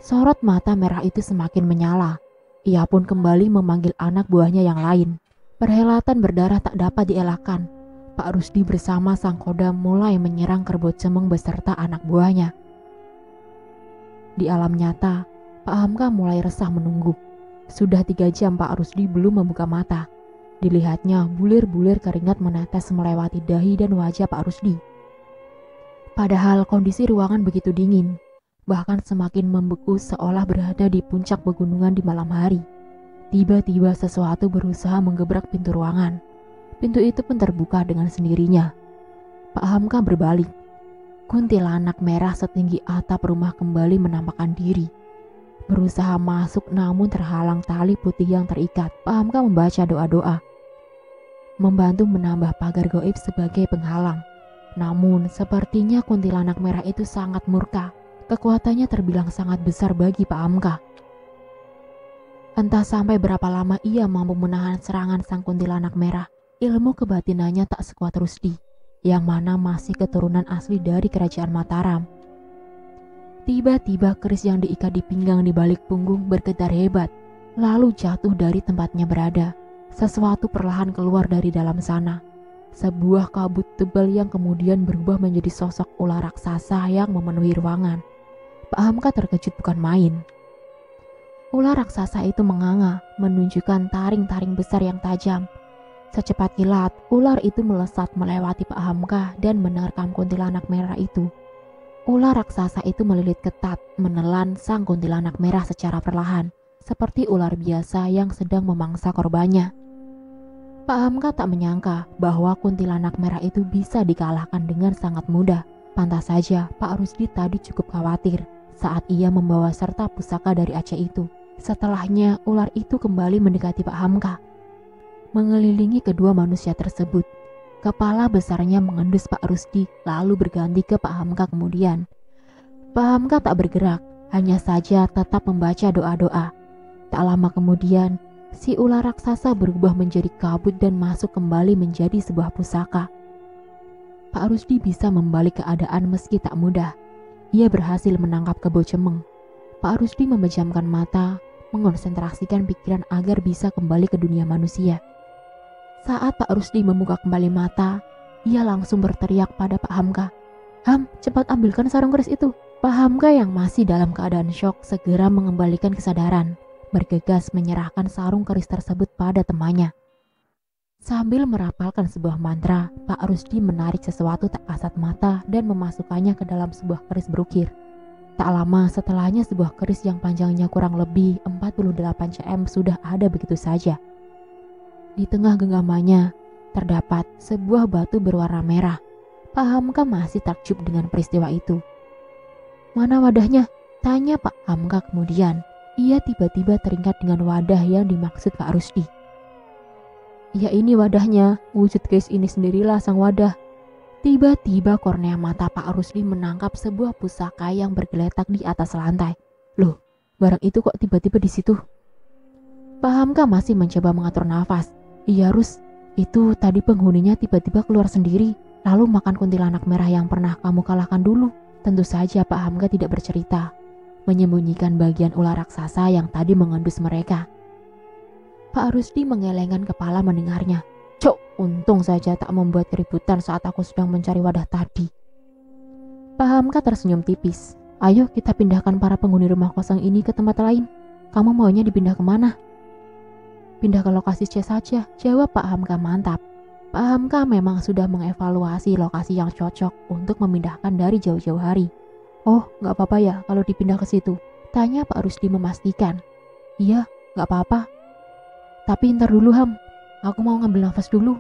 Sorot mata merah itu semakin menyala. Ia pun kembali memanggil anak buahnya yang lain. Perhelatan berdarah tak dapat dielakkan. Pak Rusdi bersama sang kodam mulai menyerang Kebo Cemeng beserta anak buahnya. Di alam nyata, Pak Hamka mulai resah menunggu. Sudah 3 jam Pak Rusdi belum membuka mata. Dilihatnya bulir-bulir keringat menetes melewati dahi dan wajah Pak Rusdi. Padahal kondisi ruangan begitu dingin, bahkan semakin membeku seolah berada di puncak pegunungan di malam hari. Tiba-tiba sesuatu berusaha menggebrak pintu ruangan. Pintu itu pun terbuka dengan sendirinya. Pak Hamka berbalik. Kuntilanak merah setinggi atap rumah kembali menampakkan diri. Berusaha masuk namun terhalang tali putih yang terikat. Pak Hamka membaca doa-doa, membantu menambah pagar gaib sebagai penghalang. Namun sepertinya kuntilanak merah itu sangat murka. Kekuatannya terbilang sangat besar bagi Pak Hamka. Entah sampai berapa lama ia mampu menahan serangan sang kuntilanak merah. Ilmu kebatinannya tak sekuat Rusdi, yang mana masih keturunan asli dari kerajaan Mataram. Tiba-tiba keris yang diikat di pinggang di balik punggung bergetar hebat, lalu jatuh dari tempatnya berada. Sesuatu perlahan keluar dari dalam sana. Sebuah kabut tebal yang kemudian berubah menjadi sosok ular raksasa yang memenuhi ruangan. Pak Hamka terkejut bukan main. Ular raksasa itu menganga, menunjukkan taring-taring besar yang tajam. Secepat kilat, ular itu melesat melewati Pak Hamka dan menerkam kuntilanak merah itu. Ular raksasa itu melilit ketat, menelan sang kuntilanak merah secara perlahan, seperti ular biasa yang sedang memangsa korbannya. Pak Hamka tak menyangka bahwa kuntilanak merah itu bisa dikalahkan dengan sangat mudah. Pantas saja Pak Rusdi tadi cukup khawatir saat ia membawa serta pusaka dari Aceh itu. Setelahnya, ular itu kembali mendekati Pak Hamka, mengelilingi kedua manusia tersebut. Kepala besarnya mengendus Pak Rusdi, lalu berganti ke Pak Hamka kemudian. Pak Hamka tak bergerak, hanya saja tetap membaca doa-doa. Tak lama kemudian, si ular raksasa berubah menjadi kabut dan masuk kembali menjadi sebuah pusaka. Pak Rusdi bisa membalik keadaan meski tak mudah. Ia berhasil menangkap Kebo Cemeng. Pak Rusdi memejamkan mata, mengonsentrasikan pikiran agar bisa kembali ke dunia manusia. Saat Pak Rusdi membuka kembali mata, ia langsung berteriak pada Pak Hamka, "Ham, cepat ambilkan sarung keris itu." Pak Hamka yang masih dalam keadaan syok segera mengembalikan kesadaran, bergegas menyerahkan sarung keris tersebut pada temannya. Sambil merapalkan sebuah mantra, Pak Rusdi menarik sesuatu tak kasat mata dan memasukkannya ke dalam sebuah keris berukir. Tak lama setelahnya sebuah keris yang panjangnya kurang lebih 48 cm sudah ada begitu saja. Di tengah genggamannya terdapat sebuah batu berwarna merah. Pak Hamka masih takjub dengan peristiwa itu. "Mana wadahnya?" tanya Pak Hamka kemudian. Ia tiba-tiba teringat dengan wadah yang dimaksud Pak Rusdi. "Ya ini wadahnya, wujud keris ini sendirilah sang wadah." Tiba-tiba kornea mata Pak Rusdi menangkap sebuah pusaka yang bergeletak di atas lantai. "Loh, barang itu kok tiba-tiba di situ?" Pak Hamka masih mencoba mengatur nafas. "Iya Rus, itu tadi penghuninya tiba-tiba keluar sendiri, lalu makan kuntilanak merah yang pernah kamu kalahkan dulu." Tentu saja Pak Hamka tidak bercerita, menyembunyikan bagian ular raksasa yang tadi mengendus mereka. Pak Rusdi menggelengkan kepala mendengarnya. "Cok, untung saja tak membuat keributan saat aku sedang mencari wadah tadi." Pak Hamka tersenyum tipis. "Ayo kita pindahkan para penghuni rumah kosong ini ke tempat lain. Kamu maunya dipindah kemana?" "Pindah ke lokasi C saja," jawab Pak Hamka mantap. Pak Hamka memang sudah mengevaluasi lokasi yang cocok untuk memindahkan dari jauh-jauh hari. "Oh, gak apa-apa ya kalau dipindah ke situ?" tanya Pak Rusdi memastikan. "Iya, gak apa-apa. Tapi ntar dulu Ham, aku mau ngambil nafas dulu.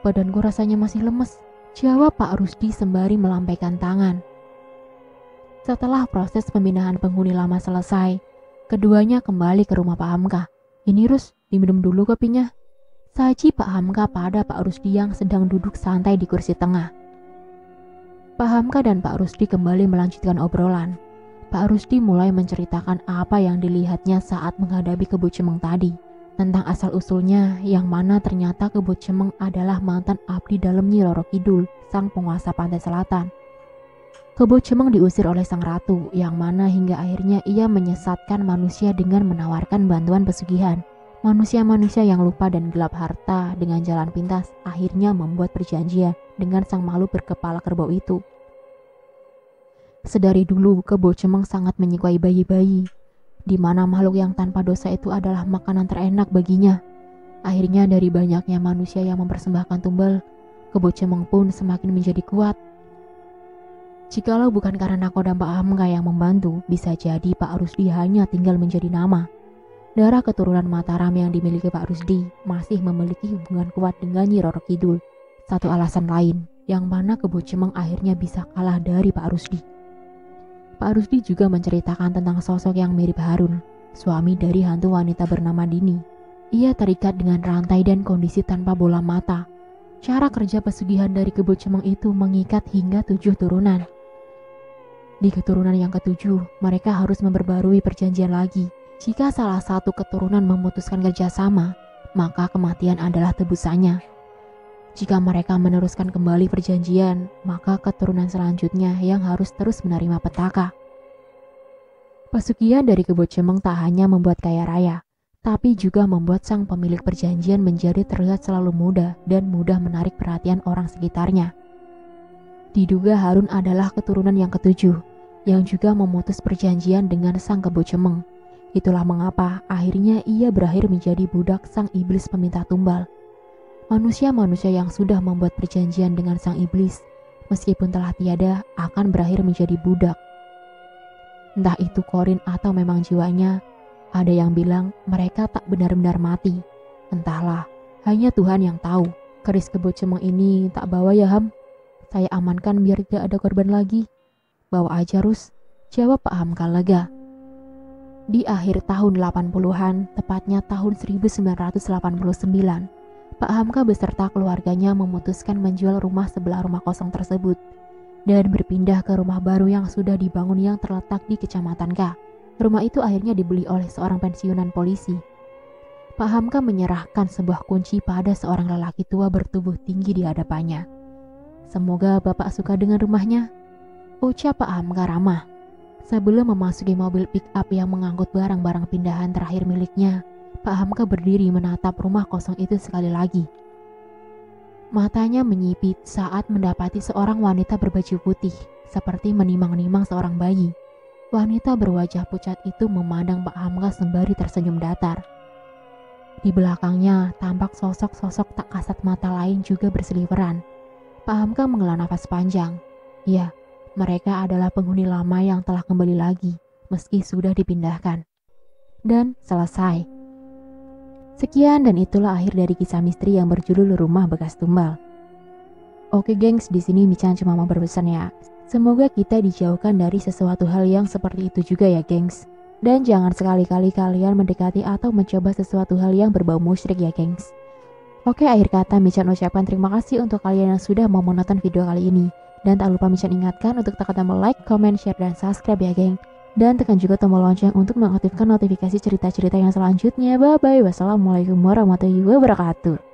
Badanku rasanya masih lemes," jawab Pak Rusdi sembari melambaikan tangan. Setelah proses pemindahan penghuni lama selesai, keduanya kembali ke rumah Pak Hamka. "Ini Rus, diminum dulu kopinya," saji Pak Hamka pada Pak Rusdi yang sedang duduk santai di kursi tengah. Pak Hamka dan Pak Rusdi kembali melanjutkan obrolan. Pak Rusdi mulai menceritakan apa yang dilihatnya saat menghadapi Kebo Cemeng tadi, tentang asal-usulnya yang mana ternyata Kebo Cemeng adalah mantan abdi dalam Nyi Roro Kidul, sang penguasa pantai selatan. Kebo Cemeng diusir oleh sang ratu, yang mana hingga akhirnya ia menyesatkan manusia dengan menawarkan bantuan pesugihan. Manusia-manusia yang lupa dan gelap harta dengan jalan pintas akhirnya membuat perjanjian dengan sang makhluk berkepala kerbau itu. Sedari dulu Kebo Cemeng sangat menyukai bayi-bayi, di mana makhluk yang tanpa dosa itu adalah makanan terenak baginya. Akhirnya dari banyaknya manusia yang mempersembahkan tumbal, Kebo Cemeng pun semakin menjadi kuat. Jikalau bukan karena nakoda Pak Hamka yang membantu, bisa jadi Pak Rusdi hanya tinggal menjadi nama. Darah keturunan Mataram yang dimiliki Pak Rusdi masih memiliki hubungan kuat dengan Nyi Roro Kidul. Satu alasan lain, yang mana Kebo Cemeng akhirnya bisa kalah dari Pak Rusdi. Pak Rusdi juga menceritakan tentang sosok yang mirip Harun, suami dari hantu wanita bernama Dini. Ia terikat dengan rantai dan kondisi tanpa bola mata. Cara kerja pesugihan dari Kebo Cemeng itu mengikat hingga 7 turunan. Di keturunan yang ke-7, mereka harus memperbarui perjanjian lagi. Jika salah satu keturunan memutuskan kerjasama, maka kematian adalah tebusannya. Jika mereka meneruskan kembali perjanjian, maka keturunan selanjutnya yang harus terus menerima petaka. Pesugihan dari Kebo Cemeng tak hanya membuat kaya raya, tapi juga membuat sang pemilik perjanjian menjadi terlihat selalu muda dan mudah menarik perhatian orang sekitarnya. Diduga Harun adalah keturunan yang ke-7, yang juga memutus perjanjian dengan sang Kebo Cemeng. Itulah mengapa akhirnya ia berakhir menjadi budak sang iblis peminta tumbal. Manusia-manusia yang sudah membuat perjanjian dengan sang iblis, meskipun telah tiada, akan berakhir menjadi budak. Entah itu korin atau memang jiwanya, ada yang bilang mereka tak benar-benar mati. Entahlah, hanya Tuhan yang tahu. Keris Kebo Cemeng ini tak bawa ya Ham? Saya amankan biar tidak ada korban lagi. Bawa aja Rus, jawab Pak Hamka lega. Di akhir tahun 80-an, tepatnya tahun 1989, Pak Hamka beserta keluarganya memutuskan menjual rumah sebelah rumah kosong tersebut dan berpindah ke rumah baru yang sudah dibangun yang terletak di Kecamatan K. Rumah itu akhirnya dibeli oleh seorang pensiunan polisi. Pak Hamka menyerahkan sebuah kunci pada seorang lelaki tua bertubuh tinggi di hadapannya. Semoga Bapak suka dengan rumahnya, ucap Pak Hamka ramah. Sebelum memasuki mobil pick-up yang mengangkut barang-barang pindahan terakhir miliknya, Pak Hamka berdiri menatap rumah kosong itu sekali lagi. Matanya menyipit saat mendapati seorang wanita berbaju putih, seperti menimang-nimang seorang bayi. Wanita berwajah pucat itu memandang Pak Hamka sembari tersenyum datar. Di belakangnya tampak sosok-sosok tak kasat mata lain juga berseliweran. Pak Hamka menghela nafas panjang. Ya, mereka adalah penghuni lama yang telah kembali lagi, meski sudah dipindahkan. Dan selesai. Sekian dan itulah akhir dari kisah misteri yang berjudul Rumah Bekas Tumbal. Oke gengs, di sini Michan cuma mau berpesan ya. Semoga kita dijauhkan dari sesuatu hal yang seperti itu juga ya gengs. Dan jangan sekali-kali kalian mendekati atau mencoba sesuatu hal yang berbau musyrik ya gengs. Oke, akhir kata Michan ucapkan terima kasih untuk kalian yang sudah mau menonton video kali ini. Dan tak lupa Michan ingatkan untuk tekan tombol like, comment, share, dan subscribe ya geng. Dan tekan juga tombol lonceng untuk mengaktifkan notifikasi cerita-cerita yang selanjutnya. Bye-bye. Wassalamualaikum warahmatullahi wabarakatuh.